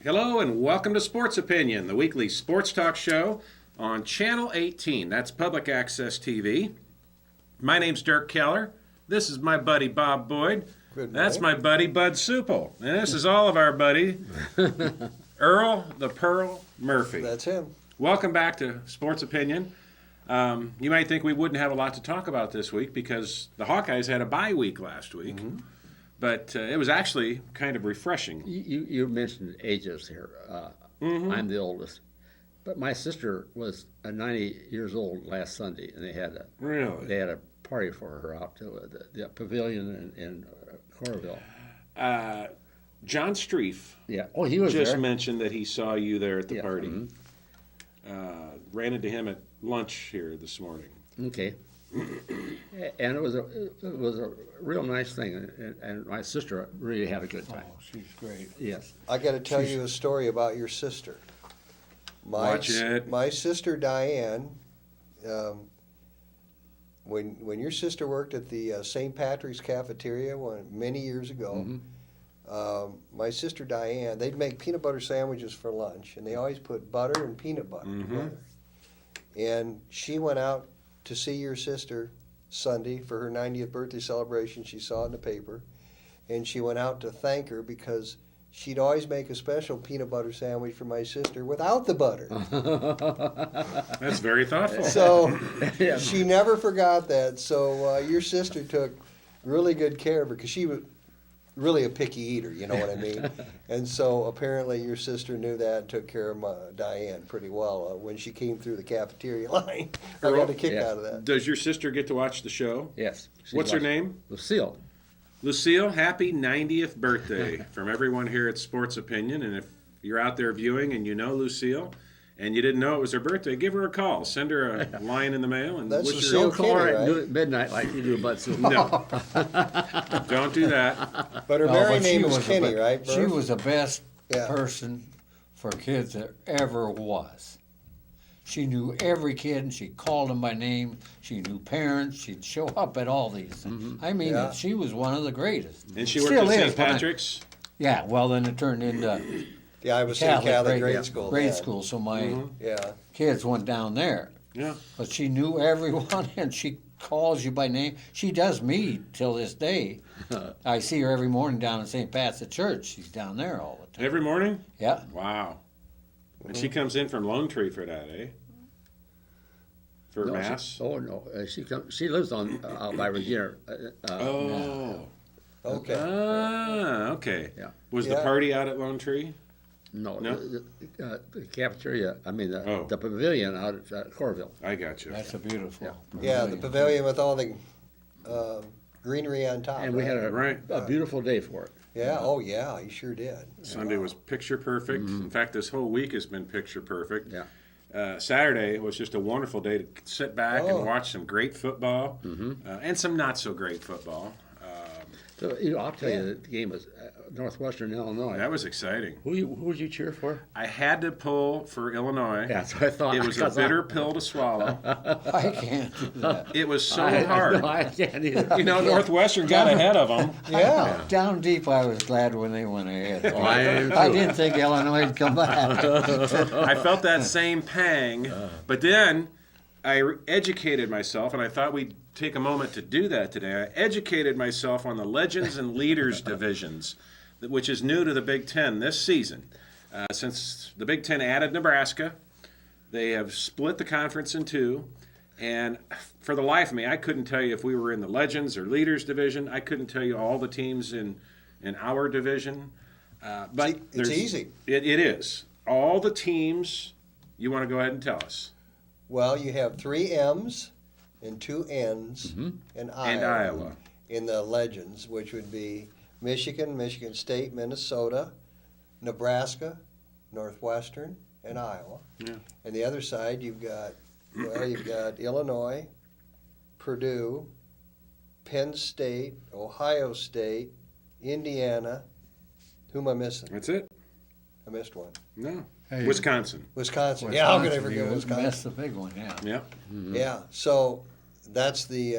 Hello and welcome to Sports Opinion, the weekly sports talk show on Channel 18. That's Public Access TV. My name's Dirk Keller. This is my buddy Bob Boyd. That's my buddy Bud Supple. And this is all of our buddy Earl the Pearl Murphy. That's him. Welcome back to Sports Opinion. You might think we wouldn't have a lot to talk about this week because the Hawkeyes had a bye week last week. Mm-hmm. But it was actually kind of refreshing. You mentioned ages here. I'm the oldest. But my sister was 90 years old last Sunday, and they had a party for her out to the pavilion in Coralville. John Streif he was just there. mentioned that he saw you there at the party. Mm-hmm. Ran into him at lunch here this morning. Okay. And it was a real nice thing, and my sister really had a good time. Oh, she's great. Yes. I got to tell you a story about your sister. Watch it. My sister Diane, when your sister worked at the St. Patrick's cafeteria many years ago, my sister Diane, they'd make peanut butter sandwiches for lunch, and they always put butter and peanut butter together. And she went out to see your sister Sunday for her 90th birthday celebration. She saw it in the paper, and she went out to thank her because she'd always make a special peanut butter sandwich for my sister without the butter. That's very thoughtful. So she never forgot that. So your sister took really good care of her because she was really a picky eater, you know what I mean? And so apparently your sister knew that and took care of Diane pretty well when she came through the cafeteria line. I got a kick out of that. Does your sister get to watch the show? Yes. What's her name? Lucille. Lucille, happy 90th birthday from everyone here at Sports Opinion. And if you're out there viewing and you know Lucille and you didn't know it was her birthday, give her a call. Send her a line in the mail and That's wish Lucille her. Call her Kenny, at midnight like you do Bud Soup. No, don't do that. But her married name was Kenny, right? She Burf? was the best Yeah. person for kids there ever was. She knew every kid, and she called them by name. She knew parents. She'd show up at all these things. I mean, Yeah. she was one of the greatest. And she worked Still at is, St. Patrick's. Yeah, well, then it turned into The Iowa State Catholic grade school. grade yeah. school, so my Yeah. kids went down there. Yeah. But she knew everyone, and she calls you by name. She does me till this day. I see her every morning down in St. Pat's at church. She's down there all the time. Every morning? Yeah. Wow. And she comes in from Lone Tree for that, eh? For Mass? She lives on out by Regina. Okay. Okay. Yeah. Was the Yeah. party out at Lone Tree? No, No? the cafeteria. I mean Oh. the pavilion out at Coralville. I got you. That's a beautiful. Yeah, the pavilion with all the greenery on top. And we had Right. a beautiful day for it. Yeah, oh yeah, you sure did. Sunday was picture perfect. In fact, this whole week has been picture perfect. Yeah. Saturday was just a wonderful day to sit back Oh. and watch some great football and some not so great football. So I'll tell you, the game was Northwestern Illinois. That was exciting. Who would you cheer for? I had to pull for Illinois. Yeah, that's what I thought. It was a bitter pill to swallow. I can't do that. It was so hard. No, I can't either. You know, Northwestern got ahead of them. Yeah. Down deep, I was glad when they went ahead. Oh, I am I too. didn't think Illinois would come back. I felt that same pang, but then I educated myself, and I thought we'd take a moment to do that today. I educated myself on the Legends and Leaders divisions, which is new to the Big Ten this season. Since the Big Ten added Nebraska, they have split the conference in two, and for the life of me, I couldn't tell you if we were in the Legends or Leaders division. I couldn't tell you all the teams in our division. But It's there's- easy. It is. All the teams, you want to go ahead and tell us. Well, you have 3 M's and 2 N's in Iowa. And Iowa. In the legends, which would be Michigan, Michigan State, Minnesota, Nebraska, Northwestern, and Iowa. Yeah. And the other side, you've got Illinois, Purdue, Penn State, Ohio State, Indiana. Who am I missing? That's it? I missed one. No. Hey, Wisconsin. Wisconsin. Yeah, how could I Wisconsin, forget you Wisconsin? missed the big one, yeah. Yeah. Yeah, so that's the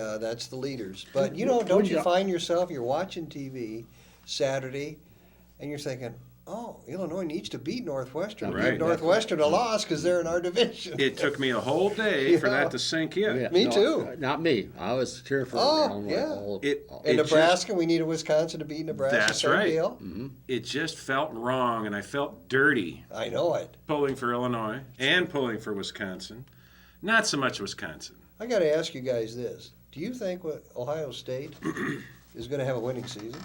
leaders. But don't you find yourself, you're watching TV Saturday, and you're thinking, oh, Illinois needs to beat Northwestern. Right. Give Northwestern a loss because they're in our division. It took me a whole day for Yeah. that to sink in. Yeah, Me no, too. Not me. I was cheerful. Oh, yeah. It And just- Nebraska, we needed Wisconsin to beat Nebraska. That's same right. deal. It just felt wrong, and I felt dirty I know it. pulling for Illinois and pulling for Wisconsin. Not so much Wisconsin. I got to ask you guys this. Do you think Ohio State is going to have a winning season?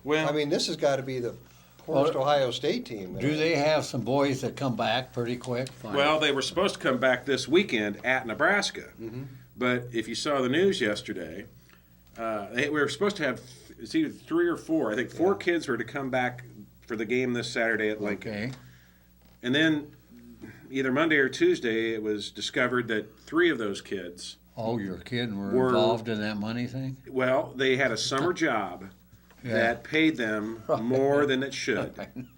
Well, I mean, this has got to be the poorest Ohio State team. Do they have some boys that come back pretty quick? well, they were supposed to come back this weekend at Nebraska, but if you saw the news yesterday, we were supposed to have it's either 3 or 4. I think 4 kids were to come back for the game this Saturday at Lincoln, Okay. and then either Monday or Tuesday it was discovered that 3 of those kids, Oh, you're kidding. We're Were- involved in that money thing? well, they had a summer job that paid them more than it should.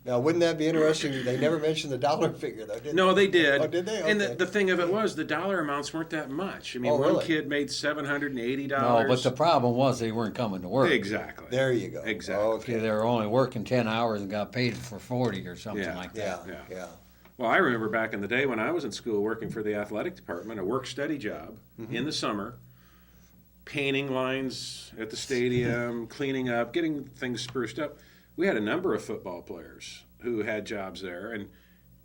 Now, wouldn't that be interesting? They never mentioned the dollar figure, though, did No, they did. Oh, did they? And Okay. the thing of it was, the dollar amounts weren't that much. I mean, Oh, one really? kid made $780. No, but the problem was they weren't coming to work. Exactly. There you go. Exactly. Okay, they were only working 10 hours and got paid for 40 or something Yeah. like Yeah, that. Yeah. yeah. Well, I remember back in the day when I was in school working for the athletic department, a work-study job in the summer, painting lines at the stadium, cleaning up, getting things spruced up. We had a number of football players who had jobs there, and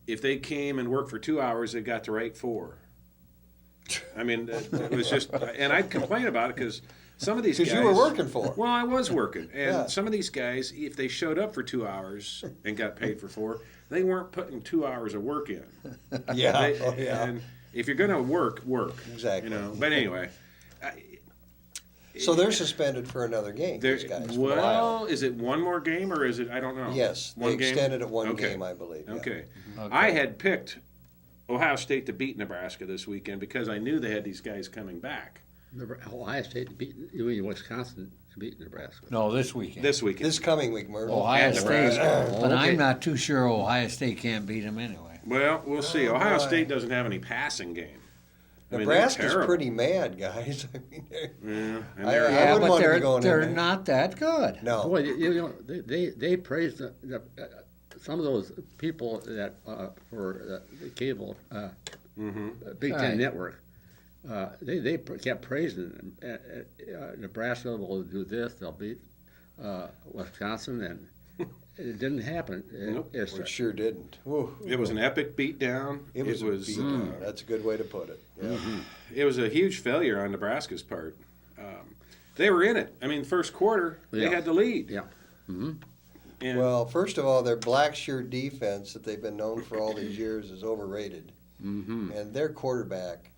if they came and worked for 2 hours, they got to write 4. I mean, it was just, and I'd complain about it because some of these guys. Because you were working for 'em. Well, I was working, and Yeah. some of these guys, if they showed up for 2 hours and got paid for 4, they weren't putting 2 hours of work in. Yeah. They- Oh, yeah. And if you're going to work. Exactly. You know. But anyway, So they're suspended for another game, there. these guys. for Well, Ohio. is it one more game or is it? I don't know. Yes, they One game? extended it one Okay. game, I believe. Yeah. Okay. Okay. I had picked Ohio State to beat Nebraska this weekend because I knew they had these guys coming back Ohio State beat you mean Wisconsin to beat Nebraska. No, this weekend. this weekend. This coming week, Myrtle. Ohio at State. Nebraska. But Okay. I'm not too sure Ohio State can't beat them anyway. Well, we'll see. Oh, Ohio boy. State doesn't have any passing game. I mean, they're Nebraska's terrible. pretty mad, guys. I mean, Yeah, and I- they're, I wouldn't but want to be they're, going in they're there. not that good. no. Boy, you know they praised some of those people that for the cable Big Ten Mm-hmm. Network. They kept praising them. Nebraska will do this. They'll beat Wisconsin, and it didn't happen. Nope. It sure didn't. Woo. it was an epic beatdown. It was a beatdown. That's a good way to put it. Yeah. It was a huge failure on Nebraska's part. They were in it. I mean, first quarter they Yeah. had the lead. Yeah. And Well, first of all, their black shirt defense that they've been known for all these years is overrated, and their quarterback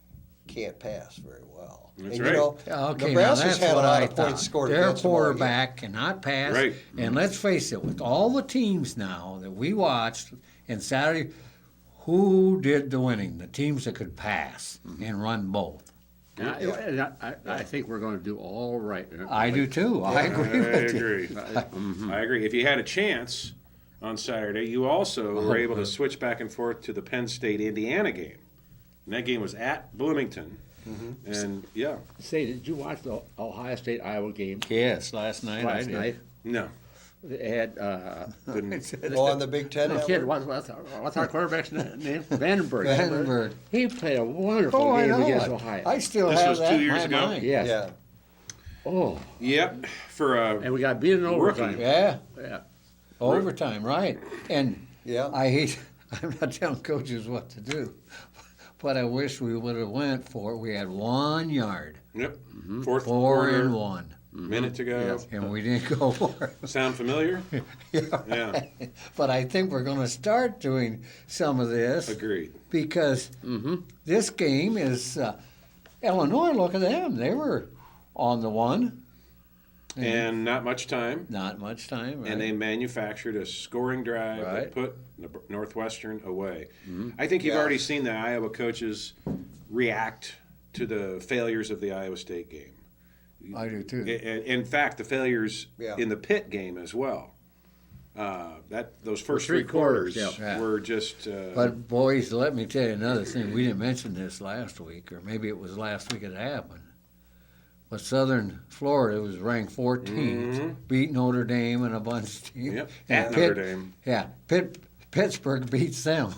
can't pass very well. That's and right. you know, Okay, Nebraska's now that's had a what lot I of points thought. scored Their against them all year. quarterback cannot pass. Right. And let's face it, with all the teams now that we watched and Saturday, who did the winning? The teams that could pass and run both. I think we're going to do all right. I do too. I agree with you. agree. I agree. If you had a chance on Saturday, you also were able to switch back and forth to the Penn State Indiana game. And that game was at Bloomington. And yeah, Say, did you watch the Ohio State Iowa game Yes, last night I last did. night? no, They had couldn't. Oh, on the Big Ten the kid. Network? What's our quarterback's name? Vandenberg. Vandenberg. He played a wonderful Oh, I game know against it. Ohio. I still This have was that 2 in years my ago? mind. Yes. Yeah. Oh, Yep, for a and we got beaten in Rookie. overtime. Yeah, Yeah. overtime, right. And Yeah. I hate, I'm not telling coaches what to do, but I wish we would have went for it. We had 1 yard, yep fourth 4 quarter, and 1, minute to go. and we didn't go for it. Sound familiar? Yeah, But I think we're going to start doing some of this agreed. because this game is Illinois. Look at them; they were on the one. And not much time. Not much time, right? And they manufactured a scoring drive Right. that put Northwestern away. I think you've Yeah. already seen the Iowa coaches react to the failures of the Iowa State game. I do too. In fact, the failures Yeah. in the Pitt game as well. Those first three three quarters quarters, yeah. were just. But boys, let me tell you another thing. We didn't mention this last week, or maybe it was last week it happened. But Southern Florida was ranked 14th, beat Notre Dame and a bunch of teams. Yep, And at Notre Dame. Yeah, Pittsburgh beats them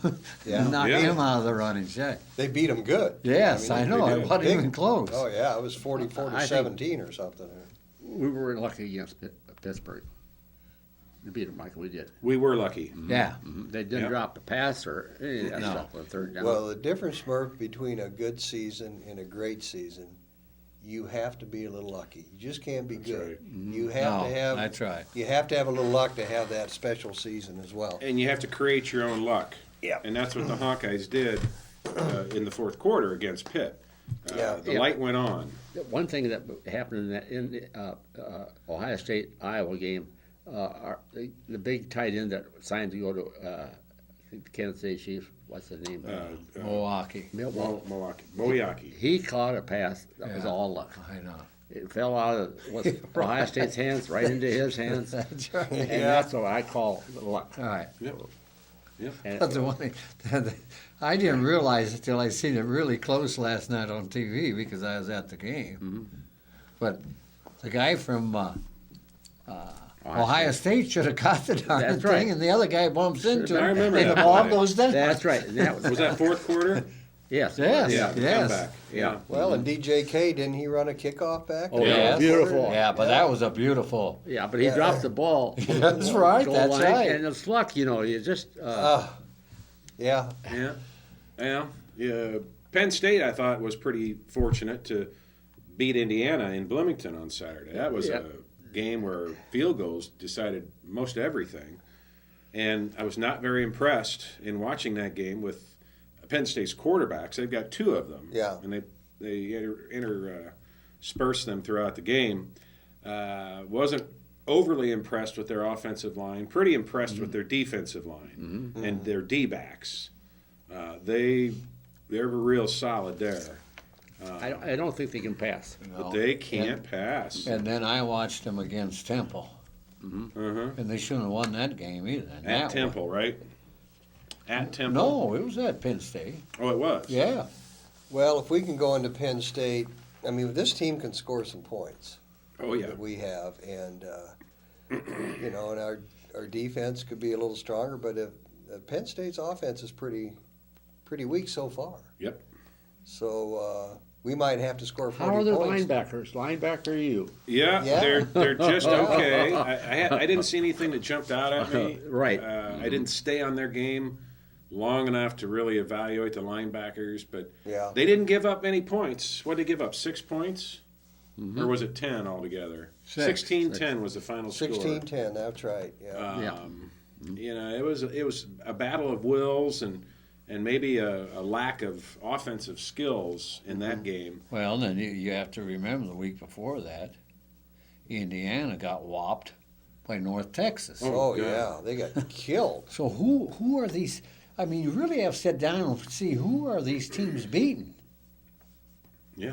Yeah. and knocked Yeah. them out of the running. They beat them good. Yes, I know. they It did. wasn't Big. even close. Oh yeah, it was 44 I to think- 17 or something. We were lucky against Pittsburgh. We beat them like we did. We were lucky. Yeah. They didn't Yeah. drop a pass or any of that No. stuff on third down. Well, the difference, Murph, between a good season and a great season, you have to be a little lucky. You just can't be good. right. You have No, to have. that's right. You have to have a little luck to have that special season as well. And you have to create your own luck. Yeah. And that's what the Hawkeyes did in the fourth quarter against Pitt. Yeah. The light went on. One thing that happened in the Ohio State Iowa game, the big tight end that signed to go to I think the Kansas City Chiefs. What's his name? Milwaukee. Milwaukee. Moyaki. He caught a pass that was Yeah. all luck. I know. It fell out of Ohio State's hands right into his hands, and That's right. that's what I call luck. All right. Yep. Yep. And That's the one thing. I didn't realize it till I seen it really close last night on TV because I was at the game. But the guy from Ohio State should have caught the darn That's thing, right. and the other guy bumps into I him, remember and the that ball play. goes down. That's right. And that Was that fourth quarter? yes. Yes. Yeah. The Yes. comeback. Yeah. Well, and DJK, didn't he run a kickoff back? Oh, there? yeah, beautiful. Yeah, but that was a beautiful. Yeah, but he dropped the ball. That's right. goal That's line, right. And it's luck, you know. You just Yeah. Yeah. Yeah. Penn State, I thought, was pretty fortunate to beat Indiana in Bloomington on Saturday. That was Yep. a game where field goals decided most everything. And I was not very impressed in watching that game with Penn State's quarterbacks. They've got two of them. Yeah. And they intersperse them throughout the game. Wasn't overly impressed with their offensive line. Pretty impressed with their defensive line and their D-backs. They're real solid there. I don't think they can pass. But they can't pass. And then I watched them against Temple, Uh-huh. and they shouldn't have won that game either. And that At Temple, right? At was- Temple. No, it was at Penn State. Oh, it was? Yeah. Well, if we can go into Penn State, I mean, this team can score some points. Oh, yeah. That we have, and and our defense could be a little stronger. But if Penn State's offense is pretty weak so far. Yep. So we might have to score 40 How are their points. linebackers? Linebacker you? Yeah, Yeah. they're just okay. I didn't see anything that jumped out at me. Right. I didn't stay on their game long enough to really evaluate the linebackers, but Yeah. they didn't give up any points. What did they give up? 6 points? Or was it 10 altogether? 16-10 was the final score. 16-10, that's right. Yeah. It was a battle of wills and maybe a lack of offensive skills in that game. Well, then you have to remember the week before that, Indiana got whopped by North Texas. Oh, God. yeah, they got killed. So who are these? I mean, you really have to sit down and see who are these teams beating. Yeah,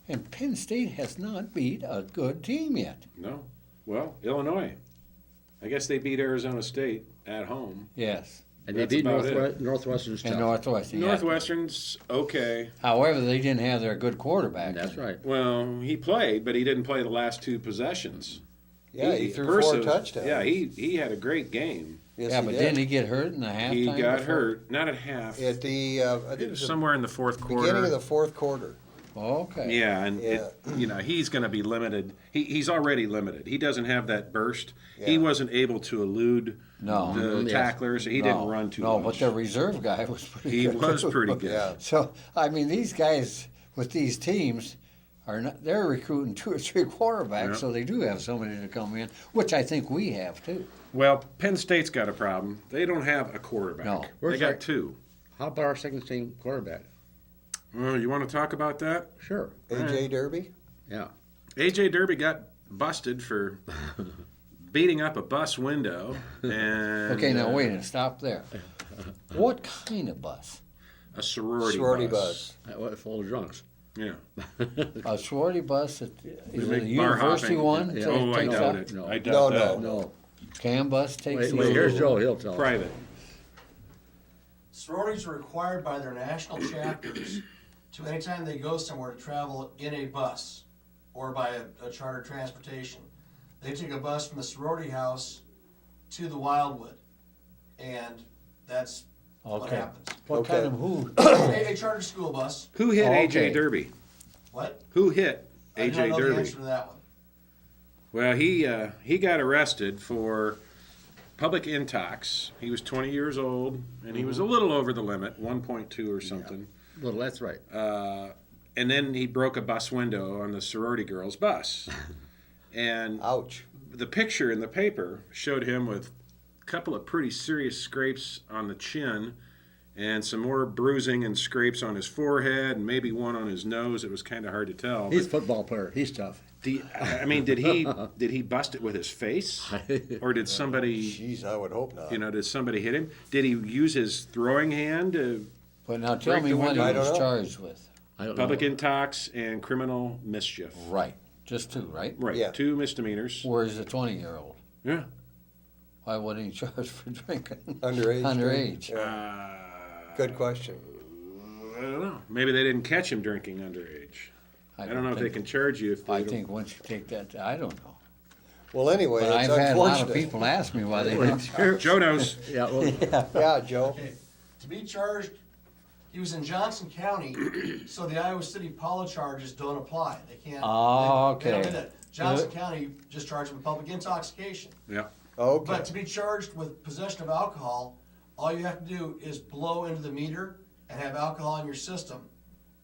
And Penn State has not beat a good team yet. no. Well, Illinois. I guess they beat Arizona State at home. Yes. And That's they beat about it. Northwestern's And tough. Northwestern. yeah. Northwestern's okay. However, they didn't have their good quarterback. That's right. Well, he played, but he didn't play the last 2 possessions. Yeah, he threw 4 Persis- touchdowns. Yeah, he had a great game. Yes, Yeah, he but did. didn't he get hurt in the halftime? He got before? hurt, not at half. At the, I think it was the Somewhere in the fourth quarter. beginning of the fourth quarter. Okay. Yeah, and Yeah. he's going to be limited. He's already limited. He doesn't have that burst. He Yeah. wasn't able to elude No. the Yes. tacklers. He didn't run too No, much. but the reserve guy was pretty He good. was pretty good. Yeah. So, I mean, these guys with these teams are not, they're recruiting 2 or 3 quarterbacks, Yeah. so they do have somebody to come in, which I think we have too. Well, Penn State's got a problem. They don't have a quarterback. No. They Where's got that? 2. How about our second string quarterback? You want to talk about that? Sure. A.J. Derby? Yeah. A.J. Derby got busted for beating up a bus window. And Okay, now wait a minute, stop there. What kind of bus? A sorority bus. Full of drunks. Yeah. A sorority bus? Is it make a bar university hopping. one? Yeah. that Oh, I takes doubt out? it. No. I doubt No, that. No. CAM bus takes Wait, these? here's Joe. He'll tell us. Private. Sororities are required by their national chapters to, anytime they go somewhere, to travel in a bus. or by a charter transportation. They take a bus from the sorority house to the Wildwood, and that's what Okay. happens. What Okay. kind of who? A charter school bus. Who hit Okay. AJ Derby? What? Who hit I AJ don't know the Derby? answer to that one. Well, he got arrested for public intox. He was 20 years old, and he was a little over the limit, 1.2 or something. Well, that's right. And then he broke a bus window on the sorority girls' bus. And Ouch. the picture in the paper showed him with a couple of pretty serious scrapes on the chin and some more bruising and scrapes on his forehead and maybe one on his nose. It was kind of hard to tell. He's a football player. He's tough. I mean, did he bust it with his face, or did somebody, Jeez, I would hope not. did somebody hit him? Did he use his throwing hand to But now tell Break me the what he window. I don't was know. charged with. I don't public know. intox and criminal mischief? Right. Just two, right? Right, Yeah. 2 misdemeanors. Where's the 20-year-old? Yeah. Why wasn't he charged for drinking? Underage. Underage. Yeah. Good question. I don't know. Maybe they didn't catch him drinking underage. I don't know if they think- can charge you if they I don't. think once you take that, I don't know. Well, anyway, But it's I've had a lot of unfortunate. people ask me why they didn't. Joe knows. Yeah, well, Yeah, Joe. Okay, to be charged, he was in Johnson County, so the Iowa City Polo charges don't apply. They can't. Oh, they don't okay. do that. Johnson County just charged him with public intoxication. Yeah. Okay. But to be charged with possession of alcohol, all you have to do is blow into the meter and have alcohol in your system,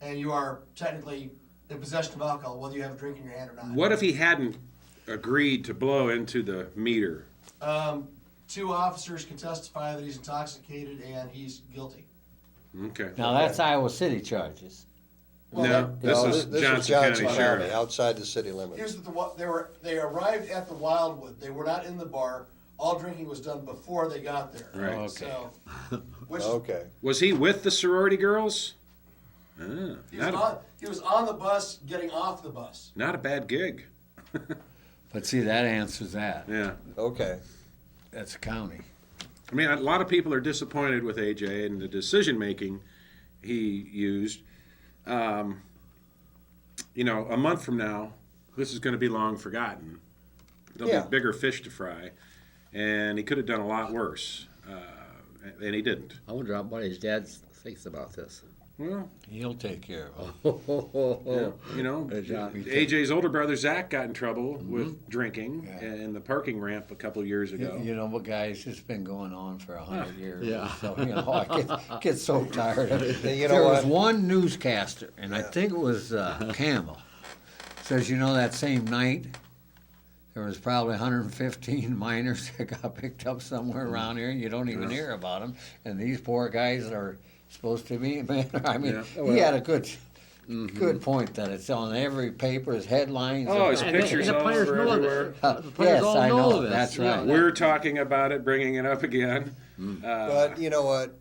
and you are technically in possession of alcohol, whether you have a drink in your hand or not. What if he hadn't agreed to blow into the meter? 2 officers can testify that he's intoxicated and he's guilty. Okay. Now that's Iowa City charges. Well, No, this No, is this Johnson County Sheriff. outside the city limits. Here's they arrived at the Wildwood. They were not in the bar. All drinking was done before they got there. Right. Okay. So, which Okay. Was he with the sorority girls? Ah, he was on the bus, getting off the bus. not a bad gig. But see, that answers that. Yeah. Okay. That's a county. I mean, a lot of people are disappointed with AJ and the decision making he used. A month from now, this is going to be long forgotten. There'll Yeah. be bigger fish to fry, and he could have done a lot worse, and he didn't. I wonder what his dad thinks about this. Well, He'll take care of it. Good job. AJ's older brother Zach got in trouble with drinking Yeah. in the parking ramp a couple of years ago. You know what, guys? It's been going on for 100 years. Yeah. So, I get so tired of it. You know There was what? one newscaster, and I think it was Campbell, says, that same night, there was probably 115 minors that got picked up somewhere around here, and you don't even hear about them. And these poor guys are supposed to be, man, I mean, Yeah. he had a good point that it's on every paper's headlines. Oh, his And pictures the all players over know everywhere. this. The players Yes, all I know know. this. That's Yeah. right. We're talking about it, bringing it up again. But you know what?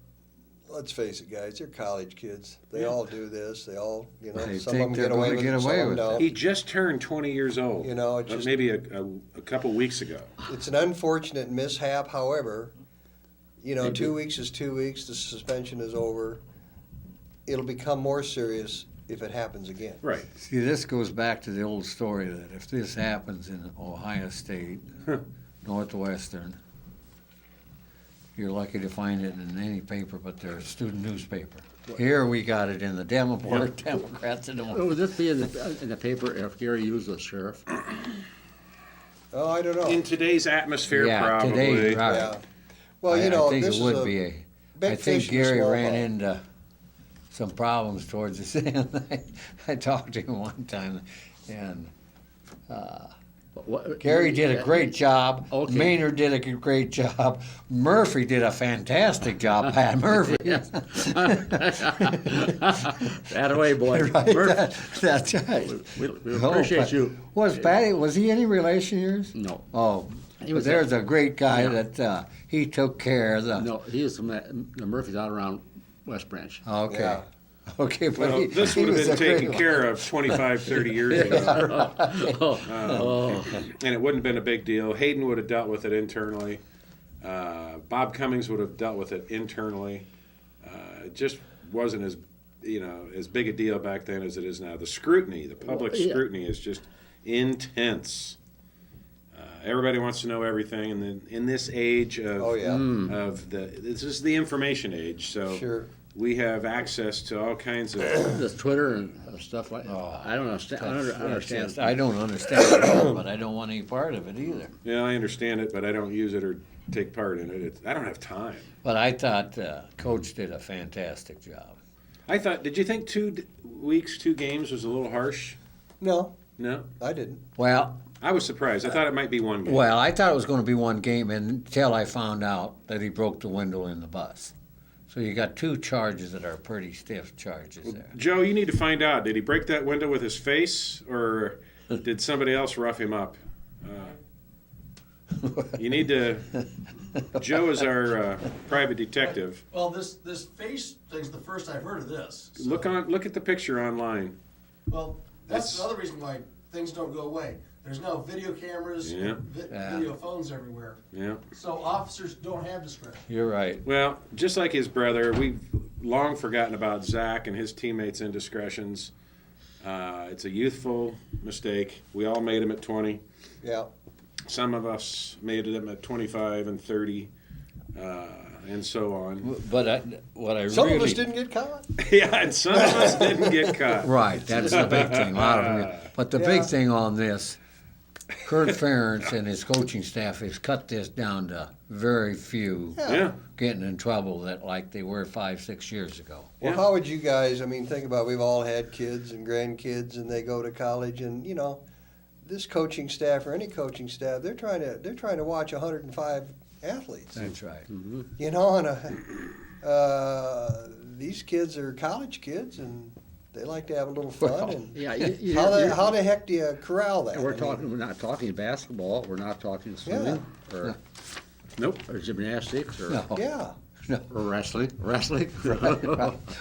Let's face it, guys. They're college kids. They all do this. They all, They some of them think they're get away gonna with get it, some away of them with it. don't. He just turned 20 years old. It just, maybe a couple weeks ago. it's an unfortunate mishap. However, 2 do. weeks is 2 weeks. The suspension is over. It'll become more serious if it happens again. Right. See, this goes back to the old story that if this happens in Ohio State, Northwestern, you're lucky to find it in any paper but their student newspaper. Here we got it in the Democrats and the Would this be in the paper if Gary used a sheriff? Oh, I don't know. In today's atmosphere, Yeah, probably. today, right. Yeah. Well, I think this it is would a be a. big I think fish in a Gary small ran pond. into some problems towards the end. I talked to him one time, and Gary did a great job. Okay. Maynard did a great job. Murphy did a fantastic job. Pat Murphy. That away, boy. Right, Murph, that's right. we Oh, appreciate Pat- you. Was Patty? Was he any relation of yours? No. Oh, He was there's a great guy that he took care of the. No, he was from the Murphys out around West Branch. Okay. Yeah. Okay, but Well, this would have was been a great taken one. care of 25, 30 years ago. Oh, And it wouldn't have been a big deal. Hayden would have dealt with it internally. Bob Cummings would have dealt with it internally. It just wasn't as as big a deal back then as it is now. The scrutiny, the public scrutiny is just intense. Everybody wants to know everything, and then in this age of this is the information age, so Sure. we have access to all kinds of. This Twitter and stuff like that. I don't understand. I don't understand it at all, but I don't want any part of it either. Yeah, I understand it, but I don't use it or take part in it. I don't have time. But I thought Coach did a fantastic job. Did you think 2 weeks, 2 games was a little harsh? No, No? I didn't. Well, I was surprised. I thought it might be 1 game. I thought it was going to be 1 game until I found out that he broke the window in the bus. So you got 2 charges that are pretty stiff charges there. Joe, you need to find out. Did he break that window with his face, or did somebody else rough him up? You need to. Joe is our private detective. Well, this face thing's the first I've heard of this. So. Look at the picture online. Well, that's another reason why things don't go away. There's now video cameras, video phones everywhere. Yeah. So officers don't have discretion. You're right. Well, just like his brother, we've long forgotten about Zach and his teammates' indiscretions. It's a youthful mistake. We all made them at 20. Yeah. Some of us made them at 25 and 30, and so on. But what I Some really... of us didn't get caught. Yeah, and some of us didn't get caught. Right, that's the big thing. A lot of them. But the big thing on this, Kurt Ferentz and his coaching staff has cut this down to very few Yeah. getting in trouble that like they were 5-6 years ago. Well, Yeah. how would you guys? I mean, think about we've all had kids and grandkids, and they go to college, and this coaching staff or any coaching staff, they're trying to watch 105 athletes. That's right. And these kids are college kids, and they like to have a little fun. And how the heck do you corral that? We're not talking basketball. We're not talking swimming or Nope. or gymnastics or No. Yeah. or wrestling. Wrestling.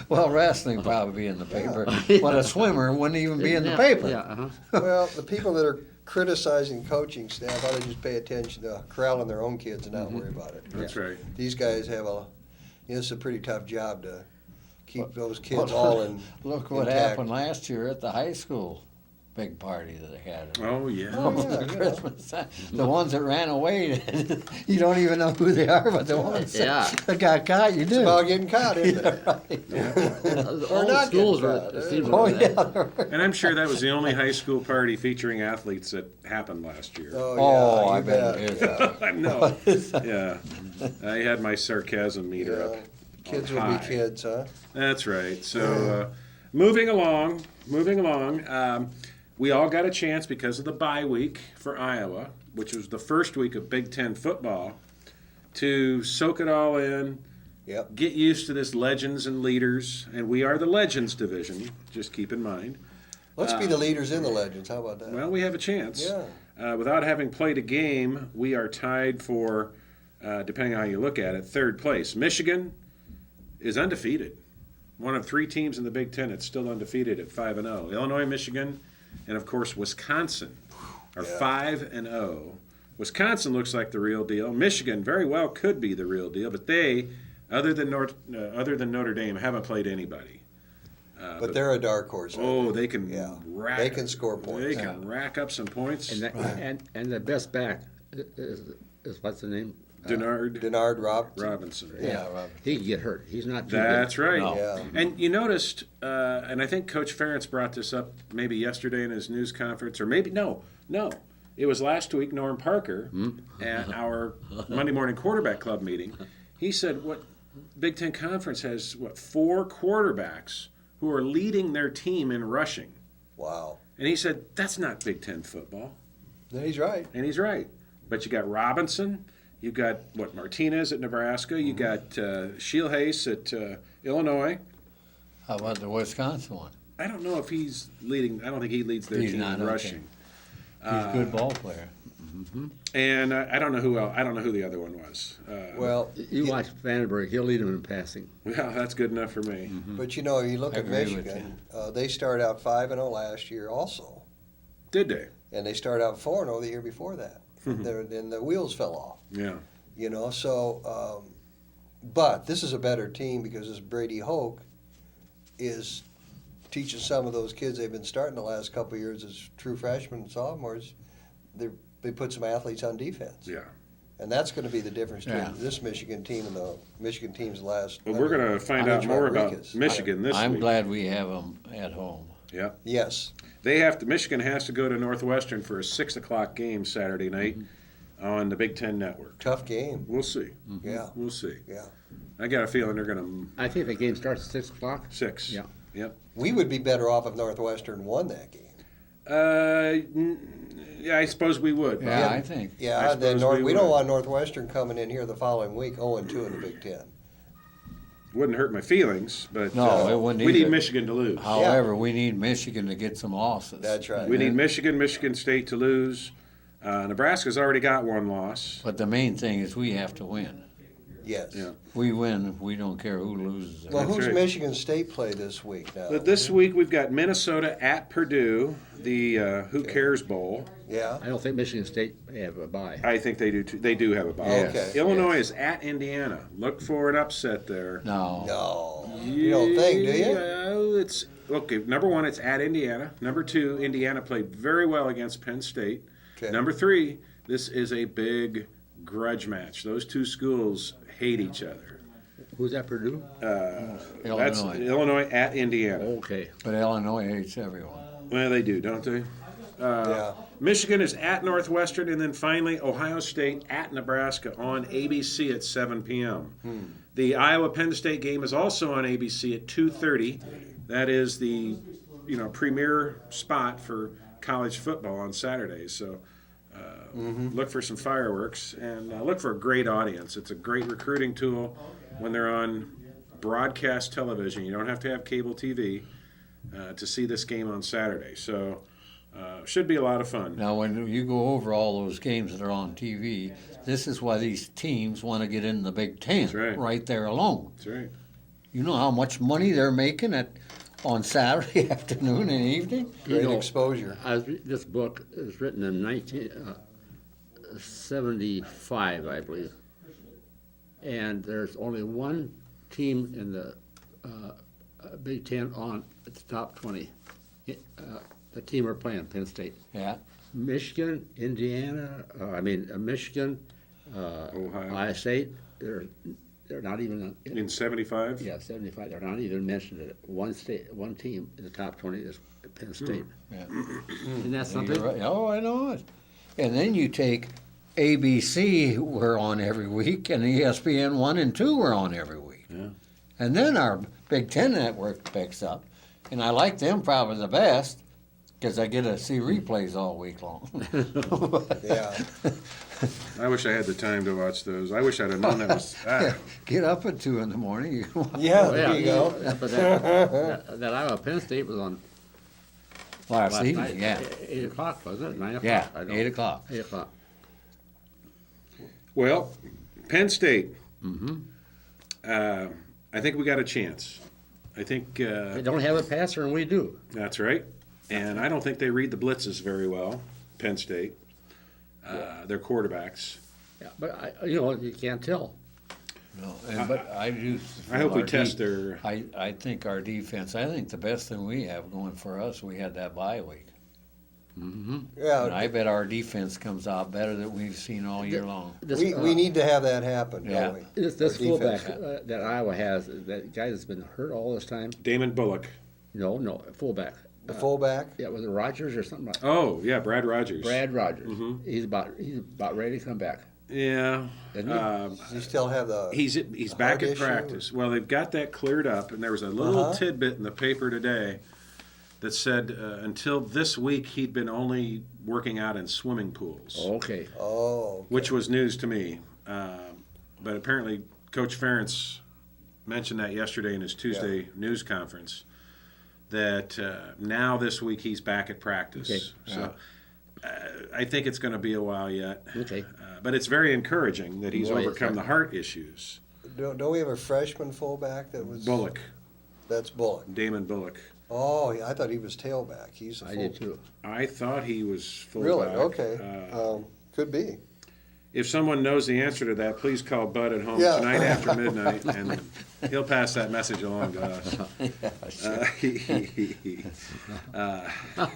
Well, wrestling probably be in the paper, but a swimmer wouldn't even be in the paper. Yeah. Well, the people that are criticizing coaching staff ought to just pay attention to corralling their own kids and not worry about it. That's right. These guys have it's a pretty tough job to keep those kids all in. Look what intact. happened last year at the high school big party that they had. Oh, yeah. Oh, yeah, Christmas. The ones that ran away, you don't even know who they are, but the ones that got caught, you do. It's about getting caught, isn't it? All not schools getting were. caught. It seems Oh, like that. yeah. And I'm sure that was the only high school party featuring athletes that happened last year. Oh, Oh, yeah, I you bet bet. it is. I know. Yeah. I had my sarcasm meter up. Kids on will high. be kids, huh? That's right. So, moving along. We all got a chance because of the bye week for Iowa, which was the first week of Big Ten football, to soak it all in, Yep. get used to this legends and leaders, and we are the legends division, just keep in mind. Let's be the leaders in the legends. How about that? Well, we have a chance. Yeah. Without having played a game, we are tied for, depending on how you look at it, 3rd place. Michigan is undefeated. One of 3 teams in the Big Ten that's still undefeated at 5-0. Illinois, Michigan, and of course Wisconsin are 5-0. Wisconsin looks like the real deal. Michigan very well could be the real deal, but they, other than Notre Dame, haven't played anybody. But they're a dark horse. Oh, they can They can score points. They can rack up some points. And the best back is what's the name? Denard Robinson. Yeah, Robert. He can get hurt. He's not too That's big. right. No. Yeah. And you noticed, and I think Coach Ferentz brought this up maybe yesterday in his news conference, or maybe, no. It was last week, Norm Parker, at our Monday morning quarterback club meeting. He said, what Big Ten Conference has, 4 quarterbacks who are leading their team in rushing. Wow. And he said, that's not Big Ten football. And he's right. And he's right. But you got Robinson, you got, Martinez at Nebraska, you got Shielhace at Illinois. How about the Wisconsin one? I don't know if he's leading. I don't think he leads their He's team not, in okay. rushing. He's a good ball player. And I don't know who else. I don't know who the other one was. Well, You watch Vandenberg. He'll lead him in passing. Well, that's good enough for me. but you look I at agree with Michigan. They started out 5-0 last year, also, Did they? and they started out 4-0 the year before that. Then the wheels fell off. Yeah. But this is a better team because this Brady Hoke is teaching some of those kids they've been starting the last couple of years as true freshmen and sophomores. They put some athletes on defense. Yeah. And that's going to be the difference between Yeah. this Michigan team and the Michigan team's last. Well, we're going to find out more about Rodriguez. Michigan this I'm week. glad we have them at home. Yeah. Yes. Michigan has to go to Northwestern for a 6:00 game Saturday night on the Big Ten Network. Tough game. We'll see. Yeah. We'll see. Yeah. I got a feeling they're going I think the game starts at 6 o'clock. to 6. Yeah. Yep. We would be better off if Northwestern won that game. Yeah, I suppose we would. Bob. Yeah, I think. Yeah, then suppose we we don't would. want Northwestern coming in here the following week 0-2 in the Big Ten. Wouldn't hurt my feelings, but No, it wouldn't we need either. Michigan to lose. However, we need Michigan to get some losses. That's right. We need Michigan State to lose. Nebraska's already got one loss. But the main thing is we have to win. Yes. Yeah. We win, we don't care who loses. Well, That's who's right. Michigan State play this week now? But this week we've got Minnesota at Purdue, the Who Cares Bowl. Yeah. I don't think Michigan State have a bye. I think they do too. They do have a bye. Okay. Illinois is at Indiana. Look for an upset there. No. No. You don't think, do you? Yeah, it's okay. Number one, it's at Indiana. Number two, Indiana played very well against Penn State. Okay. Number three, this is a big grudge match. Those two schools hate each other. Who's at Purdue? That's Illinois. Illinois at Indiana. Okay. But Illinois hates everyone. Well, they do, don't they? Yeah. Michigan is at Northwestern, and then finally Ohio State at Nebraska on ABC at 7 p.m. The Iowa-Penn State game is also on ABC at 2:30. That is the premier spot for college football on Saturdays. So look for some fireworks and look for a great audience. It's a great recruiting tool when they're on broadcast television. You don't have to have cable TV to see this game on Saturday. So should be a lot of fun. Now, when you go over all those games that are on TV, this is why these teams want to get in the Big Ten. That's right. There alone. That's right. You know how much money they're making on Saturday afternoon and evening? Great You know, exposure. This book is written in 1975, I believe. And there's only one team in the Big Ten on the top 20. The team are playing, Penn State. Yeah. Michigan, Indiana, Michigan, Ohio State, they're not even In 75? yeah, 75. They're not even mentioned. One team in the top 20 is Penn State. Yeah. Isn't that something? You're right. Oh, I know it. And then you take ABC, we're on every week, and ESPN 1 and 2 we're on every week. Yeah. And then our Big Ten network picks up, and I like them probably the best because I get to see replays all week long. Yeah. I wish I had the time to watch those. I wish I'd have known that was. Get up at 2 in the morning. You can watch. Yeah, Oh, there you go. But that Iowa Penn State was on Last last evening, night. yeah. 8 o'clock, wasn't it? 9 o'clock? Yeah, I don't- 8 o'clock. 8 o'clock. Well, Penn State. I think we got a chance. I think They don't have a passer, and we do. that's right. And I don't think they read the blitzes very well, Penn State. Their quarterbacks. Yeah, but you can't tell. No, but I do. I hope we our test their. I think our defense, I think the best thing we have going for us, we had that bye week. And Yeah. I bet our defense comes out better than we've seen all year long. This, We need to have that happen, Yeah. don't we? this Our fullback defense. that Iowa has, that guy that's been hurt all this time. Damon Bullock. No, fullback. The fullback? Yeah, was it Rogers or something like that? Oh, yeah, Brad Rogers. Brad Rogers. He's about ready to come back. Yeah. Isn't he? Does he still have the? He's back heart at issue? practice. Well, they've got that cleared up, and there was a little tidbit in the paper today that said until this week he'd been only working out in swimming pools, Okay. Oh. which was news to me. But apparently, Coach Ferentz mentioned that yesterday in his Tuesday news conference. That now this week he's back at practice. Okay. So I think it's going to be a while yet. Okay. But it's very encouraging that he's Boy, it's overcome like- the heart issues. Don't we have a freshman fullback that was? Bullock, That's Bullock. Damon Bullock. Oh, yeah, I thought he was tailback. He's a I full. did too. I thought he was fullback. Really? Okay. Could be. if someone knows the answer to that, please call Bud at home Yeah. tonight after midnight, and he'll pass that message along to us.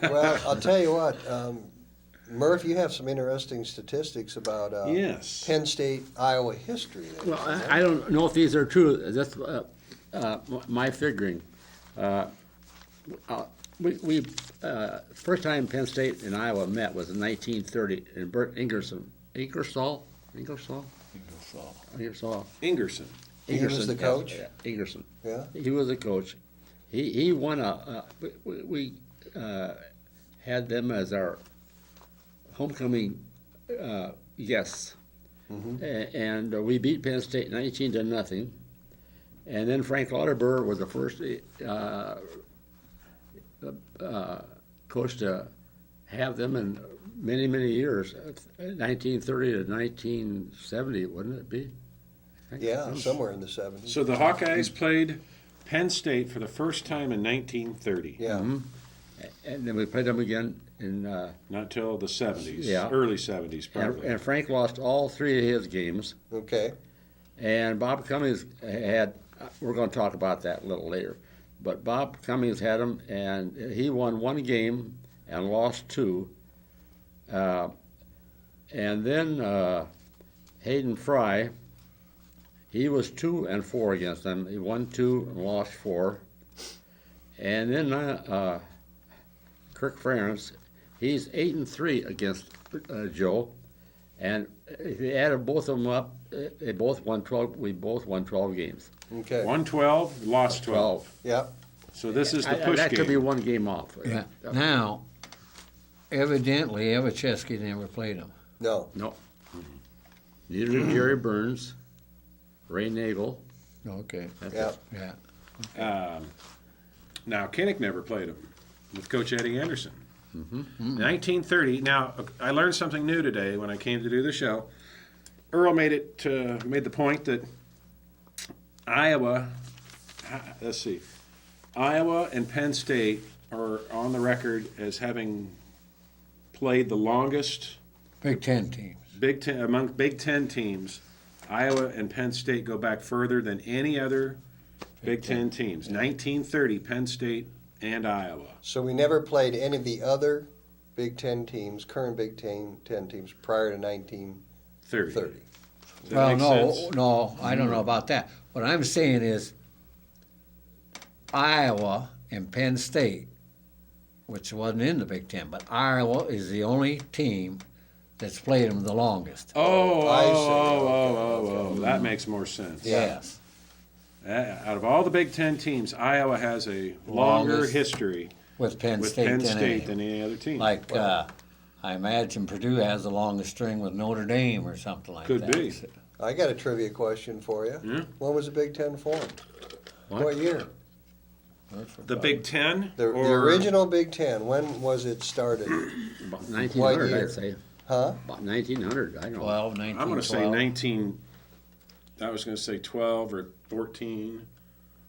Well, I'll tell you what, Murph, you have some interesting statistics about Yes. Penn State, Iowa history. There. Well, I don't know if these are true. That's my figuring. We first time Penn State and Iowa met was in 1930 in Bert Ingerson. Ingersoll. Ingerson. He was the coach? Yeah, Ingerson. Yeah. He was the coach. He won we had them as our homecoming guests. And we beat Penn State 19-0. And then Frank Lauterbur was the first coach to have them in many, many years, 1930 to 1970, wouldn't it be? Yeah, somewhere in the 70s. So the Hawkeyes played Penn State for the first time in 1930. Yeah. And then we played them again in Not till the 70s, Yeah. early 70s probably. and Frank lost all three of his games. Okay. And Bob Cummings had, we're going to talk about that a little later, but Bob Cummings had him, and he won one game and lost two. And then Hayden Fry, he was 2-4 against them. He won 2 and lost 4. And then Kirk Ferentz, he's 8-3 against Joe. And if you added both of them up, they both won 12. We both won 12 games. Okay. 112, lost 12. Yeah. So this is the push that game. could be one game off. Yeah. Now, evidently, Evacheski never played him. No. No. Neither did Jerry Burns, Ray Nagel. Okay. That's Yeah. it. Yeah. Now, Kinnick never played him with Coach Eddie Anderson. 1930. Now, I learned something new today when I came to do the show. Earl made the point that Iowa and Penn State are on the record as having played the longest Big Ten teams. among Big Ten teams. Iowa and Penn State go back further than any other Big Ten teams. 1930, Penn State and Iowa. So we never played any of the other Big Ten teams, current Big Ten teams, prior to 1930. 30. Does that Well, make no, sense? no, I don't know about that. What I'm saying is Iowa and Penn State, which wasn't in the Big Ten, but Iowa is the only team that's played them the longest. I see. Oh, that makes more sense. Yes. Out of all the Big Ten teams, Iowa has a longer Longest history With Penn with State, Penn than State any. than any other team. Like, I imagine Purdue has the longest string with Notre Dame or something like Could that. be. I got a trivia question for you. Yeah. When was the Big Ten formed? What? year? The Big Ten? The original Big Ten, when was it started? About What 1900, year? I'd say. Huh? About 1900, I don't know. 12, I'm going to say 1912. 19. I was going to say 12 or 14.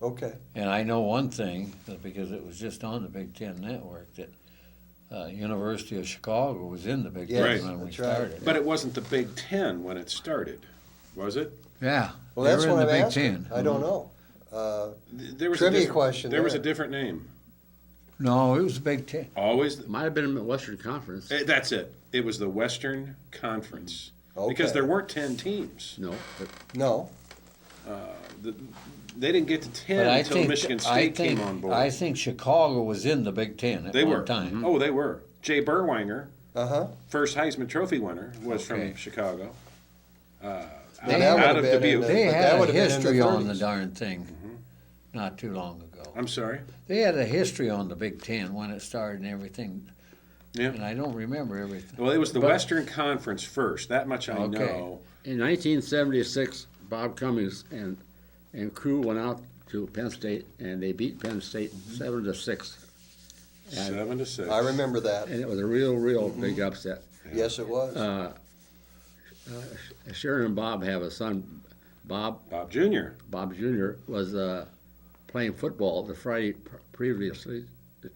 Okay. And I know one thing, because it was just on the Big Ten Network, that University of Chicago was in the Big Yes, Right. Ten when we that's right. started. But it wasn't the Big Ten when it started, was it? Yeah, Well, they that's were in what the I'm Big asking. Ten. I don't know. There was Trivia a different, question There was a there. different name. No, it was the Big Ten. Always. Might have been in the Western Conference. That's it. It was the Western Conference. Because Okay. there weren't 10 teams. No, but No. They didn't get to 10 But I until think Michigan State came on board. I think Chicago was in the Big Ten at They one were. time. Oh, they were. Jay Berwanger, Uh-huh. first Heisman Trophy winner, was Okay. from Chicago. They that had, would out have of been in Dubuque. the- they but that had a would have been in the history on the 30s. darn thing not too long ago. I'm sorry. They had a history on the Big Ten when it started and everything, and Yeah. I don't remember everything. Well, it was the But- Western Conference first. That much I Okay. know. in 1976, Bob Cummings and crew went out to Penn State, and they beat Penn State 7-6. And, 7-6. I remember that. and it was a real big upset. Yes, it was. Sharon and Bob have a son, Bob Jr. Jr. was playing football the Friday previously.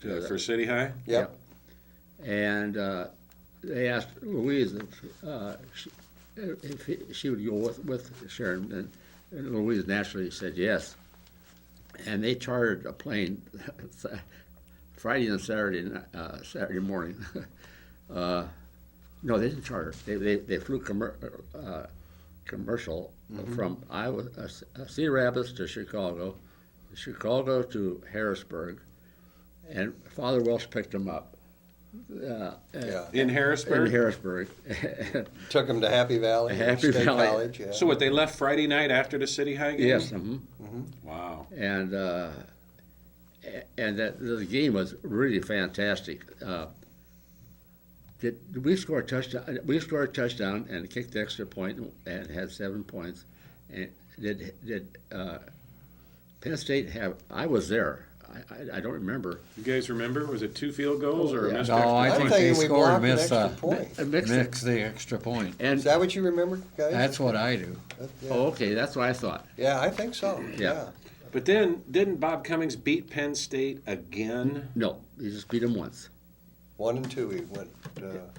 For City High. Yep. And they asked Louise if she would go with Sharon, and Louise naturally said yes. And they chartered a plane Friday and Saturday morning. No, they didn't charter. They flew commercial from Cedar Rapids to Chicago to Harrisburg, and Father Welsh picked them up. In Harrisburg? In Harrisburg. Took them to Happy Valley. Happy State Valley. College, yeah. So what, they left Friday night after the City High game? Yes. Wow. And the game was really fantastic. We scored a touchdown. We scored a touchdown and kicked the extra point and had 7 points. And did Penn State have? I was there. I don't remember. You guys remember? Was it 2 field goals or a missed No, extra I I'm think point? they thinking we scored blocked an missed extra point. mix the extra point. And Is that what you remember, guys? That's what I do. Yeah. oh, okay, that's what I thought. Yeah, I think so. Yeah. But then, didn't Bob Cummings beat Penn State again? No, he just beat them once. 1 and 2, he went.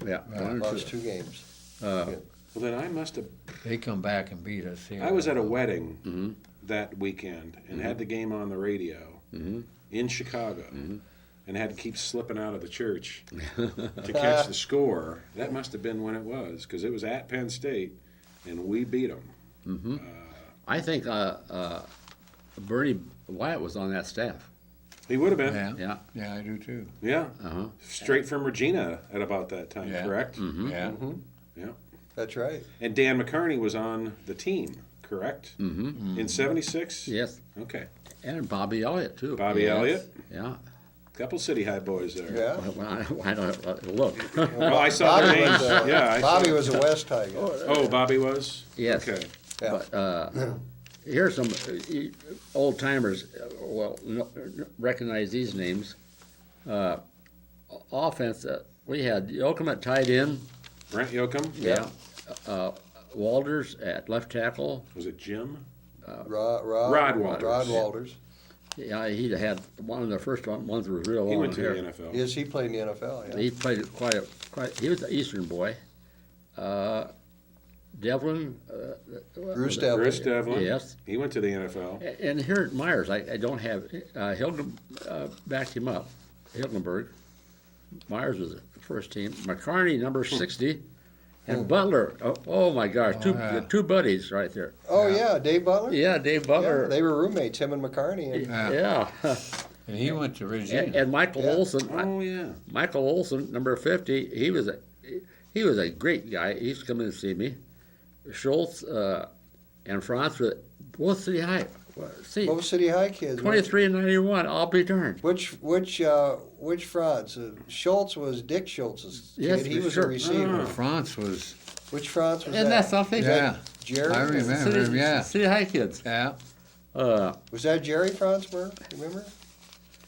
Yeah, one or Lost two. 2 games. Well, then I must have. They come back and beat us here. I was at a wedding that weekend and had the game on the radio in Chicago and had to keep slipping out of the church to catch the score. That must have been when it was, because it was at Penn State and we beat them. I think Bernie Wyatt was on that staff. He would have been. Yeah. Yeah. Yeah, I do too. Yeah. Uh-huh. Straight from Regina at about that time, Yeah. correct? Yeah. Yeah. That's right. And Dan McCarney was on the team, correct? In 76? Yes. Okay. And Bobby Elliott too. Bobby Elliott, Yeah. couple City High boys there. Yeah. Why don't look? Well, I saw Bobby their names. was, Yeah. I Bobby saw. was a West High guy. Oh, Bobby was? Yes. Okay. Yeah. But here's some old timers. Recognize these names. Offense. We had Yoakum at tight end. Brent Yoakum? Yeah. Walters at left tackle. Was it Jim? Rod Walters. Rod Walters. Yeah, he had one of the first ones was real He long went to hair. the NFL. Yes, he played in the NFL. Yeah. He played quite. He was an Eastern boy. Devlin. Bruce Devlin. Bruce Devlin. Yes. He went to the NFL. And here at Myers, I don't have Hilden backed him up. Hildenberg. Myers was the first team. McCarney, number 60, and Butler. Oh my gosh, two buddies right there. Oh yeah, Dave Butler. Yeah, Dave Butler. Yeah, they were roommates, him and McCarney. And Yeah. And he went to Regina. And Michael Olson. Oh, yeah. Michael Olson, number 50. He was a great guy. He used to come in and see me. Schultz and Franz were both City High. See, both City High kids. 23 and 91. I'll be darned. Which Franz? Schultz was Dick Schultz's kid. Yes, he was sure. a receiver. France was. Which Franz was Isn't that something? Yeah. Jerry? I remember him. Yeah. City High kids. Yeah. Was that Jerry Franz? Remember?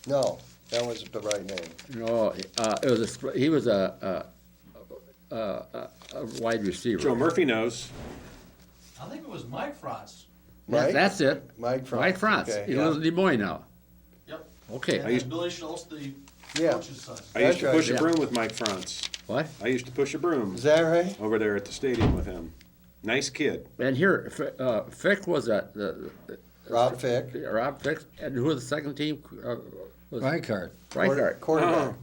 No, that wasn't the right name. No, it was he was a wide receiver. Joe Murphy knows. I think it was Mike Franz. Mike? That's it. Mike Franz. Mike Franz. Okay, He yeah. lives in Des Moines now. Yep. Okay. And then Billy Schultz, the Yeah. coach's son. I used That's to right. push a Yeah. broom with Mike Franz. What? I used to push a broom Is that right? over there at the stadium with him. Nice kid. And here, Fick was Rob Fick. Rob Fick, and who was the second team? Was Reichart. Reichart. Quarterback.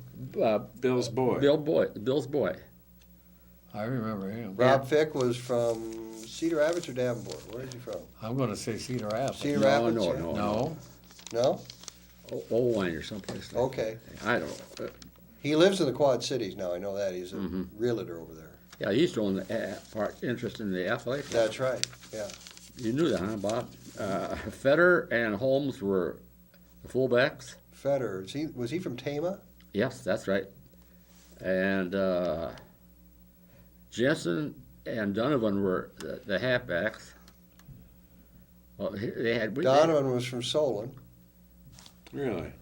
Bill's boy. Bill's boy. I remember him. Rob Fick was from Cedar Rapids or Davenport? Where is he from? I'm going to say Cedar Rapids. Cedar No, Rapids? no, yeah? no. No. No? Old Wine or someplace. Like Okay. I don't know. He lives in the Quad Cities now. I know that. He's a Mm-hmm. realtor over there. Yeah, he used to own the interest in the athletic. That's right. Yeah. You knew that, huh, Bob? Feder and Holmes were the fullbacks. Feder. Was he from Tama? Yes, that's right. And Jensen and Donovan were the halfbacks. Well, they had Donovan was from Solon. Really?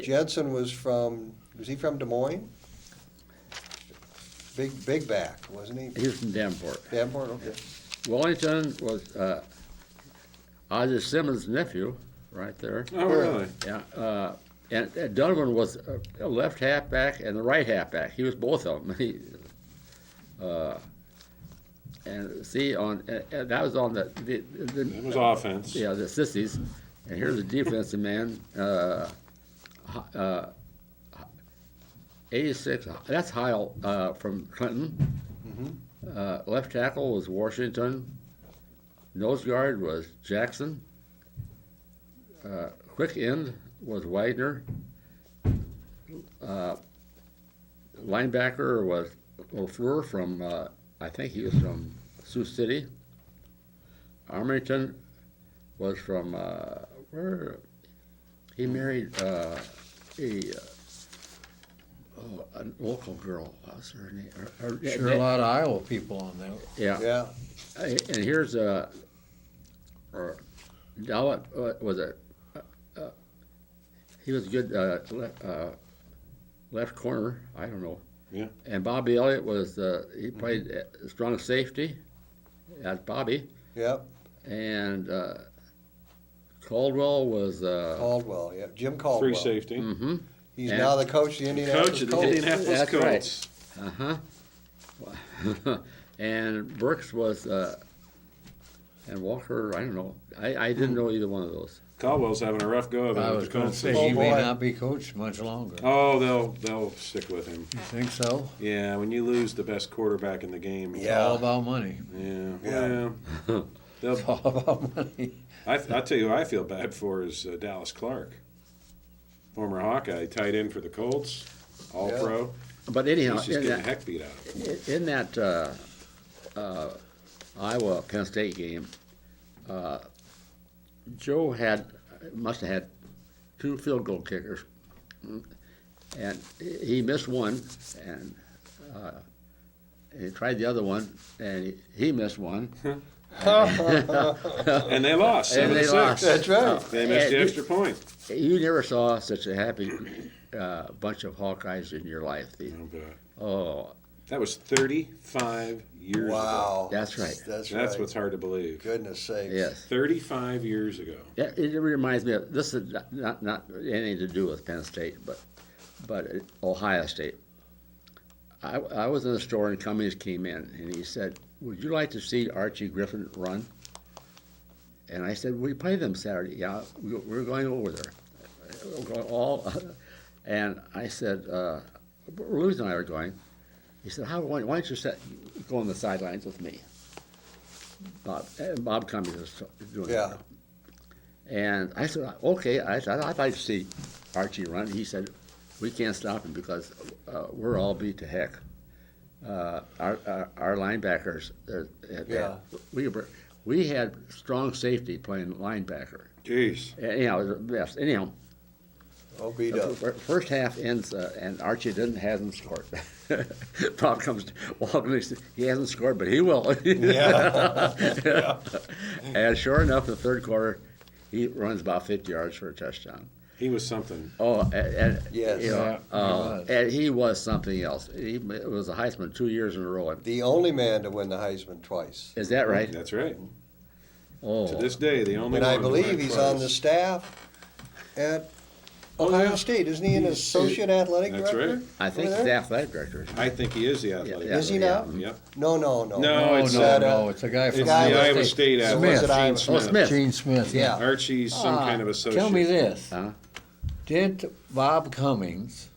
Jensen was he from Des Moines? Big back, wasn't he? He was from Davenport. Davenport, okay. Wellington was Ozzie Simmons' nephew, right there. Oh, really? Yeah. And Donovan was a left halfback and the right halfback. He was both of them. And see, that was on the That was offense. yeah, the sissies. And here's the defensive man. 86. That's Heil from Clinton. Left tackle was Washington. Nose guard was Jackson. Quick end was Wagner. Linebacker was LaFleur from, I think he was from Sioux City. Armington was from, where? He married a local girl. What's her name? Sure, a lot of Iowa people on that. Yeah. Yeah. And here's Dowett was he was a good left corner. I don't know. Yeah. And Bobby Elliott was he played strong safety. That's Bobby. Yep. And Caldwell was Caldwell. Yeah. Jim Caldwell. Free safety. Mm-hmm. He's And- now the coach of the Indianapolis Coach of the Colts. Indianapolis That's Colts. right. And Burks was and Walker. I don't know. I didn't know either one of those. Caldwell's having a rough go of it. I with was the going to Colts. say Oh, he may boy. not be coached much longer. Oh, they'll stick with him. You think so? Yeah, when you lose the best quarterback in the game. It's Yeah. all about money. Yeah. Yeah. Well, It's all about money. I'll tell you who I feel bad for is Dallas Clark, former Hawkeye, tight end for the Colts, all Yeah. pro. But anyhow, He's just getting the heck beat out of him. in that Iowa Penn State game, Joe must have had 2 field goal kickers, and he missed one, and he tried the other one, and he missed one, And they lost. and they 7-6. lost. That's right. They missed the And extra point. You never saw such a happy bunch of Hawkeyes in your life. Oh, That was 35 years ago. Wow. That's right. That's That's right. what's hard to believe. Goodness sakes. yes. 35 years ago. Yeah, it reminds me of, this is not anything to do with Penn State, but Ohio State. I was in the store and Cummings came in and he said, "Would you like to see Archie Griffin run?" And I said, "We play them Saturday." "Yeah, we're going over there." And I said, Louise and I are going. He said, why don't you go on the sidelines with me? Bob Cummings is doing Yeah. it. And I said, okay. I said, I'd like to see Archie run. He said, we can't stop him because we're all beat to heck. Our linebackers, Yeah. we had strong safety playing linebacker. Jeez. Anyhow, it was the best. Anyhow, Oh, beat up. first half ends, and Archie hasn't scored. Bob comes walking, and he hasn't scored, but he will. Yeah. And sure enough, the third quarter, he runs about 50 yards for a touchdown. He was something. Oh, and Yes. you know, Yeah, he was. and he was something else. He was a Heisman 2 years in a row. The only man to win the Heisman twice. Is that right? That's right. Oh, To this day, the only And one I who believe went he's twice. on the staff at Oh, Ohio yeah. State. Isn't he an associate athletic That's director? right. I think over he's the there? athletic director. I think he is the athletic. Yeah, Is he yeah. now? Yep. No. No, No, it's it's a guy It's from the Iowa Iowa State. State Smith. athlete, Was it Iowa Gene Smith. Oh, Smith. Gene Smith, Yeah. Archie's some kind of associate. Tell me this. Huh? Did Bob Cummings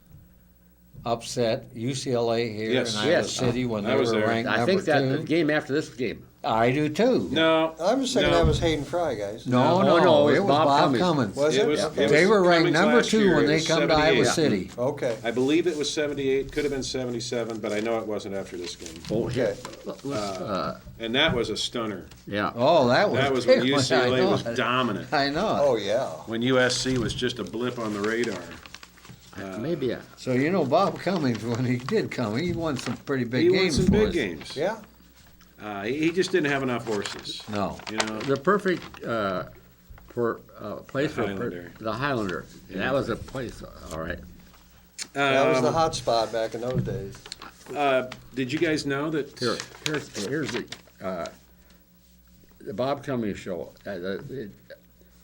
upset UCLA here Yes. in Iowa Yes. City when I they was were there. ranked I number think that the 2? game after this game. I do too. No. I'm just thinking no. that was Hayden Fry, guys. No, Oh, no, no, it was Bob Cummings. Was It it? was, Yeah. it They was were ranked Cummings number last 2 year. when It they was come to Iowa 78. City. Okay. I believe it was 78, could have been 77, but I know it wasn't after this game. Oh, Okay. And that was a stunner. yeah. Oh, that was That was when big. I UCLA know was it. dominant. I know. Oh, yeah. When USC was just a blip on the radar. Maybe. So you know Bob Cummings, when he did come, he won some pretty big He won games some for big us. games. Yeah. He just didn't have enough horses. No. You know, The perfect place for Highlander. the Highlander. And that was a place. All right. That was the hot spot back in those days. Did you guys know that? Here's the Bob Cummings show.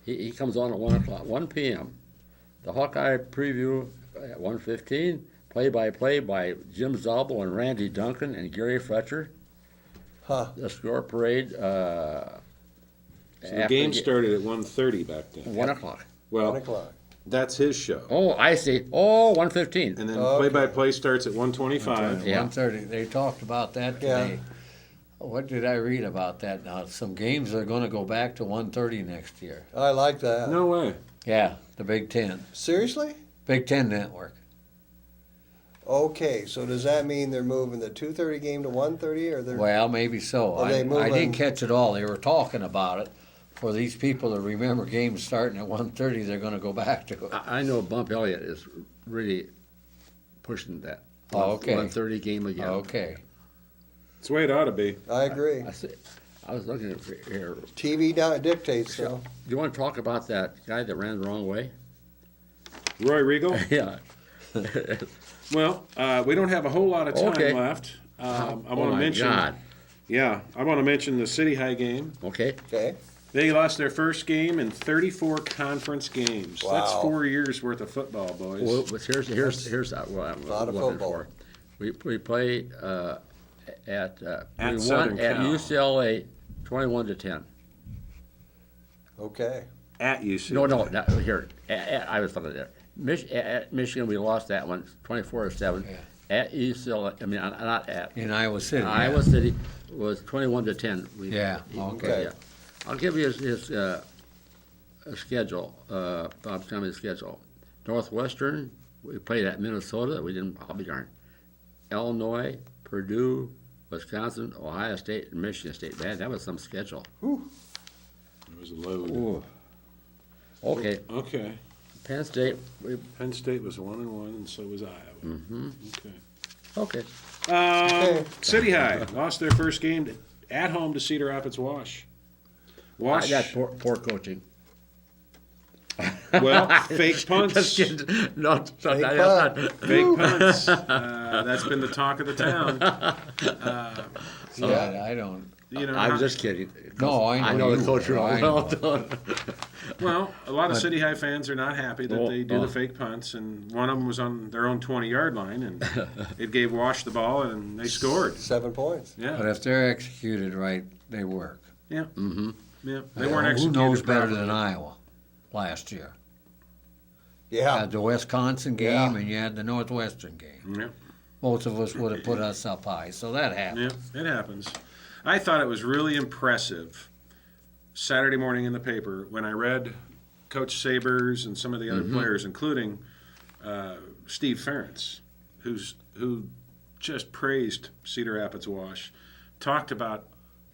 He comes on at 1 p.m. The Hawkeye preview at 1:15. Play-by-play by Jim Zabel and Randy Duncan and Gary Fletcher. Huh. The score parade. So the game started at 1:30 back then. 1 o'clock. Well, 1 o'clock. that's his show. Oh, I see. Oh, 1:15. And then Okay. play-by-play starts at 1:25. Yeah. 1:30. They talked about that today. Yeah. What did I read about that now? Some games are going to go back to 1:30 next year. I like that. No way. Yeah, the Big Ten. Seriously? Big Ten Network. Okay, so does that mean they're moving the 2:30 game to 1:30, or they're? Well, maybe so. Are they I moving- didn't catch it all. They were talking about it. For these people that remember games starting at 1:30, they're going to go back to it. I know Bump Elliott is really pushing that. Oh, okay. 1:30 game again. Okay. It's the way it ought to be. I agree. I was looking at here. TV dictates, so. Do you want to talk about that guy that ran the wrong way? Roy Regal? Yeah. Well, we don't have a whole lot of time Okay. left. I want Oh to my mention. God. Yeah, I want to mention the City High game. Okay. Okay. They lost their first game in 34 conference games. That's Wow. 4 years worth of football, boys. Well, but here's what I'm lot of looking football. for. We play at we Southern won at Cal. UCLA 21-10. Okay. At UC. No, here. I was looking there. At Michigan, we lost that one 24-7. Yeah. At UCLA, I mean, not at. In Iowa City. Iowa City was 21-10. Yeah, okay. Yeah. I'll give you his schedule, Bob Cummings' schedule. Northwestern, we played at Minnesota. We didn't, I'll be darned. Illinois, Purdue, Wisconsin, Ohio State, and Michigan State. Man, that was some schedule. It was a load. Ooh. Okay, Okay. Penn State. Penn State was 1-1, and so was Iowa. Mm-hmm. Okay. Okay. City High lost their first game at home to Cedar Rapids Wash. Wash. That's poor coaching. Well, fake punts. Just kidding. No, that's punt. not. Fake punts. That's been the talk of the town. Yeah. I don't. You know, I was just kidding. No, I know the you coach were. real I well. well, a lot of City High fans are not happy that they do Oh. the fake punts, and one of them was on their own 20-yard line, and it gave Wash the ball, and they scored. 7 points. But Yeah, if they're executed right, they work. yeah, Mm-hmm. yeah. They weren't Who executed knows better properly. than Iowa last year? You Yeah. had the Wisconsin game Yeah. and you had the Northwestern game. Yeah, Both of us would have put us up high, so that happened. yeah, it happens. I thought it was really impressive Saturday morning in the paper when I read Coach Sabers and some of the other players, including Steve Ferentz, who just praised Cedar Rapids Wash, talked about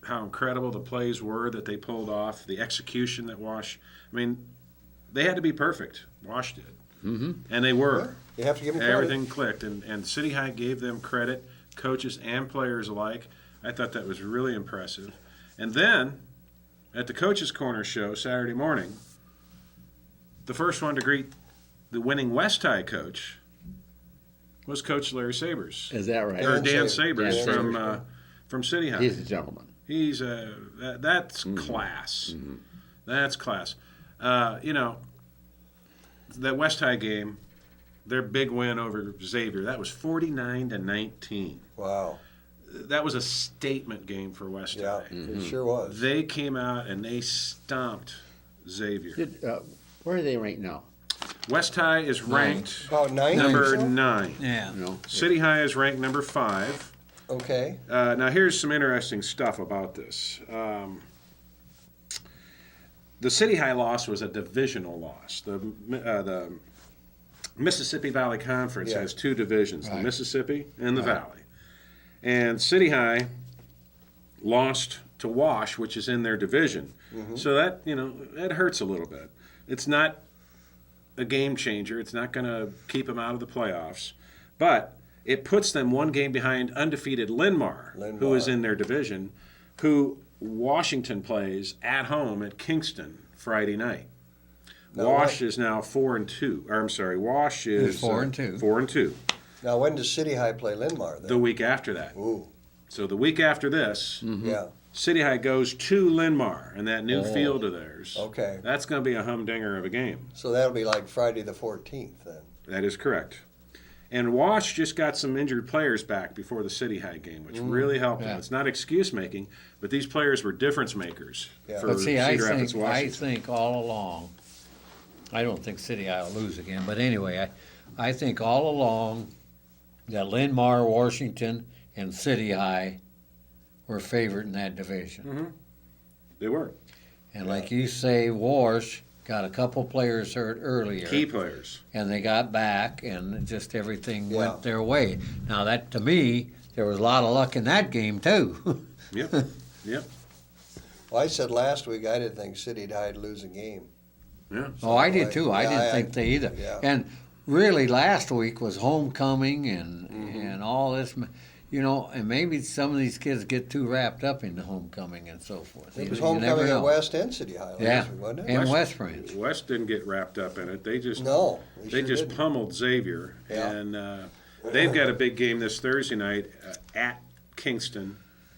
how incredible the plays were that they pulled off, the execution that Wash. I mean, they had to be perfect. Wash did, and they were. You have to give them credit. Everything clicked, and City High gave them credit, coaches and players alike. I thought that was really impressive. And then, at the Coach's Corner show Saturday morning, the first one to greet the winning West High coach was Coach Larry Sabers. Is that right? Or Dan Dan Sabers. Sabers Dan from City High. He's a gentleman. He's that's class. That's class. You know, that West High game, their big win over Xavier, that was 49-19. Wow. That was a statement game for West Yeah, High. it sure was. They came out and they stomped Xavier. Where are they ranked now? West High is ranked About 9. number 9. Yeah. No. City High is ranked number 5. Okay. Now, here's some interesting stuff about this. The City High loss was a divisional loss. The Mississippi Valley Conference Yeah. has 2 divisions, the Right. Mississippi and the Valley. And City High lost to Wash, which is in their division. So that, you know, that hurts a little bit. It's not a game changer. It's not going to keep them out of the playoffs. But it puts them 1 game behind undefeated Linn-Mar, who is in their division, who Washington plays at home at Kingston Friday night. Wash is now 4-2. Or I'm sorry, Wash is 4-2. 4-2. Now, when does City High play Linn-Mar then? The week after that. Ooh. So the week after this, Yeah. City High goes to Linn-Mar and that new field of theirs. Okay. That's going to be a humdinger of a game. So that'll be like Friday the 14th then. That is correct. And Wash just got some injured players back before the City High game, which really helped them. It's not excuse making, but these players were difference makers for But see, Cedar Rapids, I Washington. think all along, I don't think City High will lose again, but anyway, I think all along that Linn-Mar, Washington, and City High were favored in that division. They were. And like you say, Wash got a couple players hurt earlier. Key players. And they got back, and just everything Yeah. went their way. Now, that, to me, there was a lot of luck in that game, too. Yep. Yep. Well, I said last week I didn't think City I'd lose a game. Yeah. Oh, I did, too. I Yeah, didn't think they either. yeah. And really, last week was homecoming and all this, and maybe some of these kids get too wrapped up in the homecoming and so forth. It was You never homecoming at know. West and City High Yeah, last week, wasn't it? and West Branch. West didn't get wrapped up in it. They just No, they sure just didn't. pummeled Xavier, Yeah. and they've got a big game this Thursday night at Kingston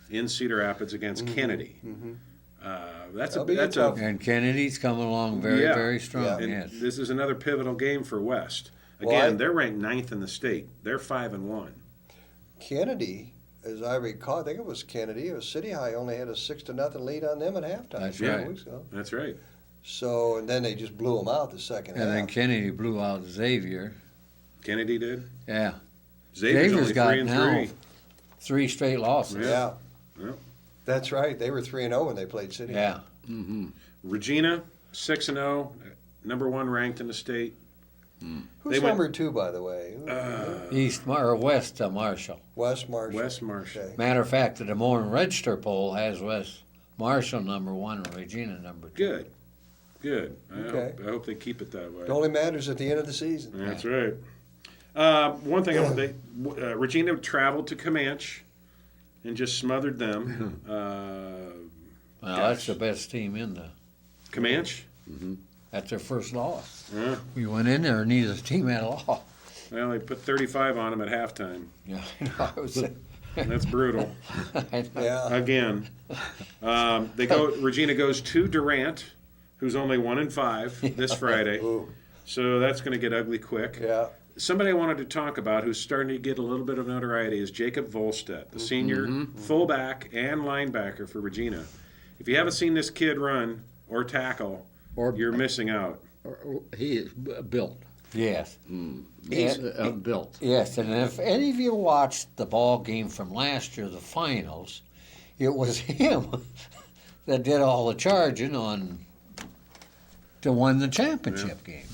in Cedar Rapids against Kennedy. That'll be That's tough. And Kennedy's coming along very, Yeah. very strong, and yes. this is another pivotal game for West. Well, Again, they're ranked 9th in the state. They're 5-1. Kennedy, as I recall, I think it was Kennedy. It was City High only had a 6-0 lead on them at halftime. That's a few right. weeks ago. That's right. So, and then they just blew them out the second And then half. Kennedy blew out Xavier. Kennedy did. Yeah. Xavier's only got 3-3. now 3 straight losses. Yeah. Yeah. That's right. They were 3-0 when they played City High. Yeah. Regina 6-0, number 1 ranked in the state. Who's They went- number 2, by the way? West Marshall. West Marshall. West Marshall. Okay. Matter of fact, the Des Moines Register poll has West Marshall number 1 and Regina number 2. Good. Good. Okay. I hope they keep it that way. It only matters at the end of the season. That's right. One thing, Regina traveled to Comanche and just smothered them. Well, that's the best team in the. Comanche? That's their first loss. Yeah. We went in there, neither team had a loss. Well, they put 35 on them at halftime. Yeah, I was. That's brutal. Yeah. Again. Regina goes to Durant, who's only 1-5 this Friday. Ooh. So that's going to get ugly quick. Yeah. Somebody I wanted to talk about who's starting to get a little bit of notoriety is Jacob Volstedt, the senior fullback and linebacker for Regina. If you haven't seen this kid run or tackle, you're missing out. He is built. Yes. He's built. Yes, and if any of you watched the ball game from last year, the finals, it was him that did all the charging to win the championship game.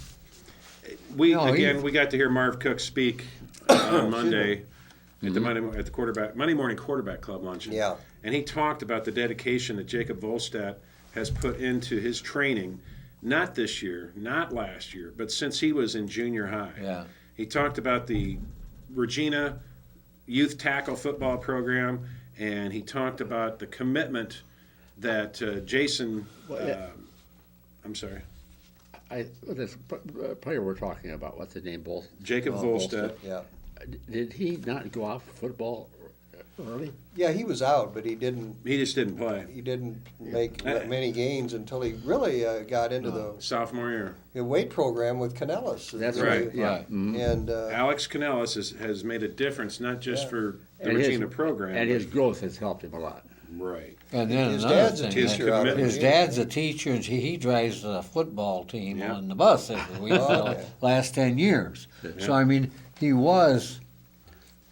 We No, we got to hear Marv Cook speak on Monday at the Monday morning quarterback club luncheon. Yeah. And he talked about the dedication that Jacob Volstedt has put into his training, not this year, not last year, but since he was in junior high. Yeah. He talked about the Regina youth tackle football program, and he talked about the commitment that Jason. I'm sorry. This player we're talking about, what's his name? Jacob Volstedt. Yeah. Did he not go off football early? Yeah, he was out, but he didn't. He just didn't play. He didn't make many gains until he really got into Sophomore year. the weight program with Canellis. That's right, Yeah. Right. And Alex Canellis has made a difference, not just for the And Regina program. And but- his growth has helped him a lot. right. And then his another dad's a thing, teacher out of commitment. his Virginia. dad's a teacher, and he drives the football team Yeah. on the bus every week for Okay. the last 10 years. So, I mean, he was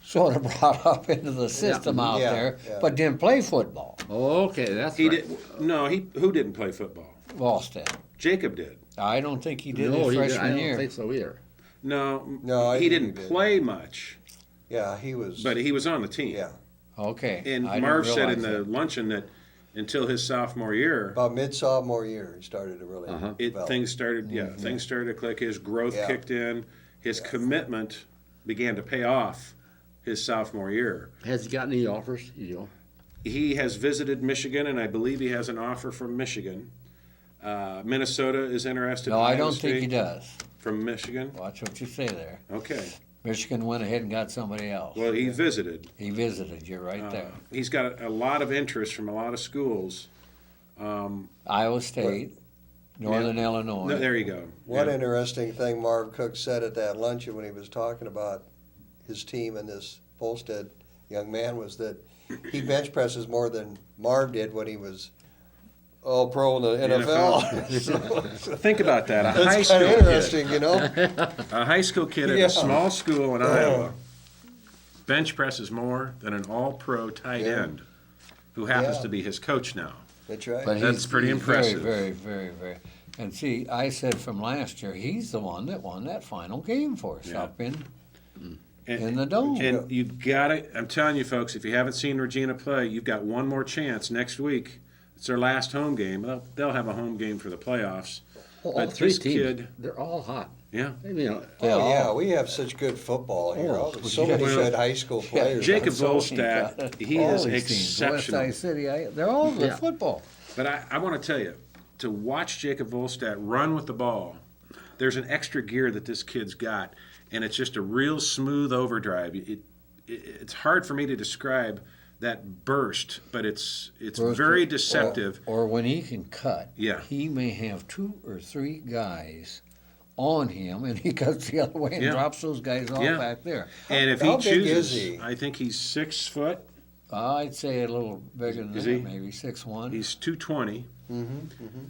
sort of brought up into the system out Yeah, there, yeah. but didn't play football. Okay, that's He right. did. No, who didn't play football? Volstead. Jacob did. I don't think he did No, his he did. freshman I don't year. think so either. No, No, I he think didn't he did. play much, Yeah, he was. but he was on the team. Yeah, Okay. And I didn't Marv said in realize the luncheon that until his sophomore year, about sophomore year, he started to really. develop. things started. Things started to click. His growth Yeah. kicked in. His commitment began to pay off his sophomore year. Has he gotten any offers? You know? He has visited Michigan, and I believe he has an offer from Michigan. Minnesota is interested. No, in I Iowa don't think he State does. From Michigan. Watch what you say there. Okay. Michigan went ahead and got somebody else. Well, he visited. He visited. You're right there. He's got a lot of interest from a lot of schools. Iowa State, Northern Illinois. No, there you go. One Yeah. interesting thing Marv Cook said at that luncheon when he was talking about his team and this Volstead young man was that he bench presses more than Marv did when he was all pro in the NFL. So Think about that. A high that's kind school of interesting, kid, you know? a high school kid at Yeah. a small school in Iowa bench presses more than an all-pro tight Yeah. end who happens Yeah. to be his coach now. That's right. But That's he's, pretty he's impressive. Very, very, very, very. And see, I said from last year, he's the one that won that final game for us Yeah. up in And, the dome. and you got to, I'm telling you folks, if you haven't seen Regina play, you've got one more chance next week. It's their last home game. They'll have a home game for the playoffs. All But three this teams, kid- they're all hot. Yeah. I mean, Oh, yeah, we have such good football here. Oh, So many well, good high school players. Jacob So Volstead, he all is these teams, exceptional. West Side City, they're all good Yeah. football. But I want to tell you, to watch Jacob Volstead run with the ball, there's an extra gear that this kid's got, and it's just a real smooth overdrive. It's hard for me to describe that burst, but it's Burst very or- deceptive. Or when he can cut, Yeah. he may have 2 or 3 guys on him, and he cuts the other way and Yeah. drops those guys off Yeah. back there. And if How he big chooses, is he? I think he's 6 foot. I'd say a little bigger than Is that, he? maybe 6'1". He's 220. Mm-hmm.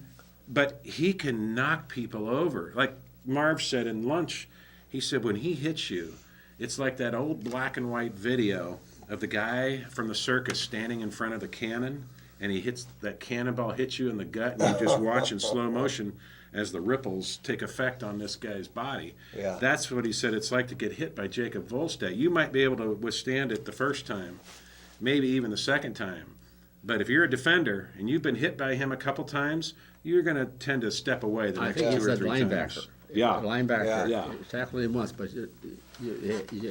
But he can knock people over. Like Marv said in lunch, he said when he hits you, it's like that old black and white video of the guy from the circus standing in front of the cannon, and he hits that cannonball hits you in the gut, and you just watch in slow motion as the ripples take effect on this guy's body. Yeah. That's what he said it's like to get hit by Jacob Volstead. You might be able to withstand it the first time, maybe even the second time. But if you're a defender and you've been hit by him a couple times, you're going to tend to step away the I next think 2 he's or a 3 linebacker. times. Yeah. Linebacker. Yeah. Tackle him once, but you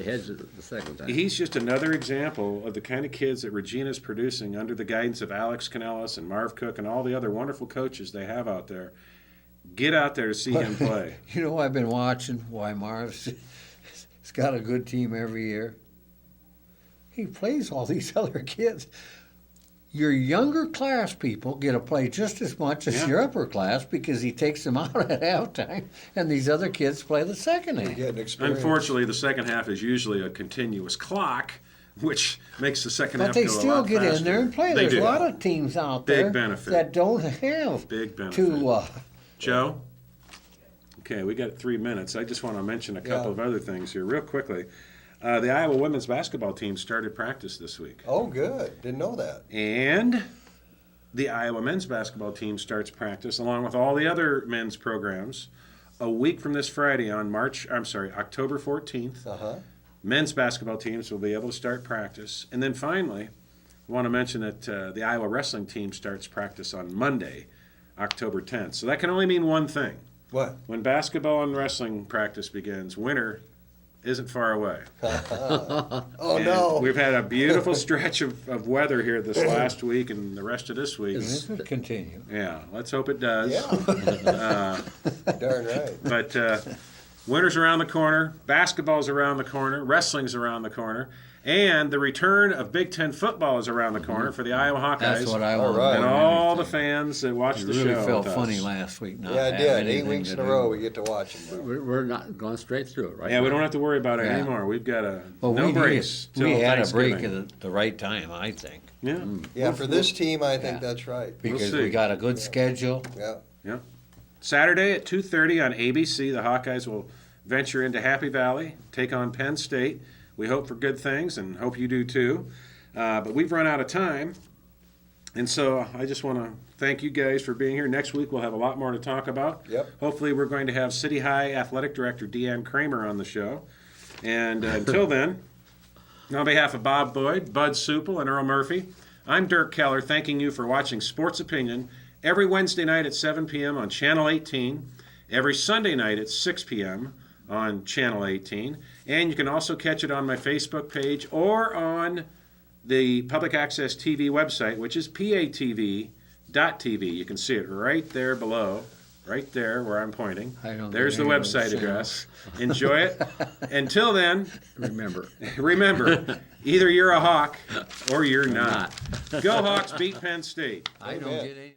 hedge it the second time. He's just another example of the kind of kids that Regina's producing under the guidance of Alex Canellis and Marv Cook and all the other wonderful coaches they have out there. Get out there to see him play. You know, I've been watching why Marv's he's got a good team every year. He plays all these other kids. Your younger class people get to play just as much as Yeah. your upper class because he takes them out at halftime, and these other kids play the second half. Getting experience. Unfortunately, the second half is usually a continuous clock, which makes the second half But they go a still lot get faster. in there and play. They There's do. a lot of teams out Big there benefit. that don't have Big benefit. to. Joe? Okay, we got 3 minutes. I just want to mention a couple Yeah. of other things here real quickly. The Iowa women's basketball team started practice this week. Oh, good. Didn't know that. And the Iowa men's basketball team starts practice along with all the other men's programs a week from this Friday on October 14th. Uh-huh. Men's basketball teams will be able to start practice. And then finally, I want to mention that the Iowa wrestling team starts practice on Monday, October 10th. So that can only mean one thing. What? When basketball and wrestling practice begins, winter isn't far away. Oh, And no. we've had a beautiful stretch of weather here this last week and the rest of this week. This would continue. Yeah, let's hope it does. Yeah. Darn right. But winter's around the corner, basketball's around the corner, wrestling's around the corner, and the return of Big Ten football is around the corner for the Iowa Hawkeyes. That's what I All want. right. and all the fans that watch It the really show. felt with funny us. last week. Not Yeah, it have did. 8 anything weeks to in a do. row we get to watch them. We're not going straight through it, right? Yeah, we don't have to worry about it Yeah. anymore. We've got Well, no we breaks. needed, we till had a break Thanksgiving. at the right time, I think, Yeah. Yeah, for this team, I think Yeah. that's right. because see. we got a good schedule. Yeah. Saturday at 2:30 on ABC, the Hawkeyes will venture into Happy Valley, take on Penn State. We hope for good things and hope you do too. But we've run out of time. And so I just want to thank you guys for being here. Next week we'll have a lot more to talk about. Yep. Hopefully we're going to have City High Athletic Director Deanne Kramer on the show. And until then, on behalf of Bob Boyd, Bud Supel, and Earl Murphy, I'm Dirk Keller, thanking you for watching Sports Opinion every Wednesday night at 7 p.m. on Channel 18, every Sunday night at 6 p.m. on Channel 18, and you can also catch it on my Facebook page or on the Public Access TV website, which is patv.tv. You can see it right there below, right there where I'm pointing. I don't There's the get any of those website address. Enjoy it. Until then, Remember. remember, either you're a Hawk or you're not. Go Hawks, beat Penn State. I don't Amen. get any.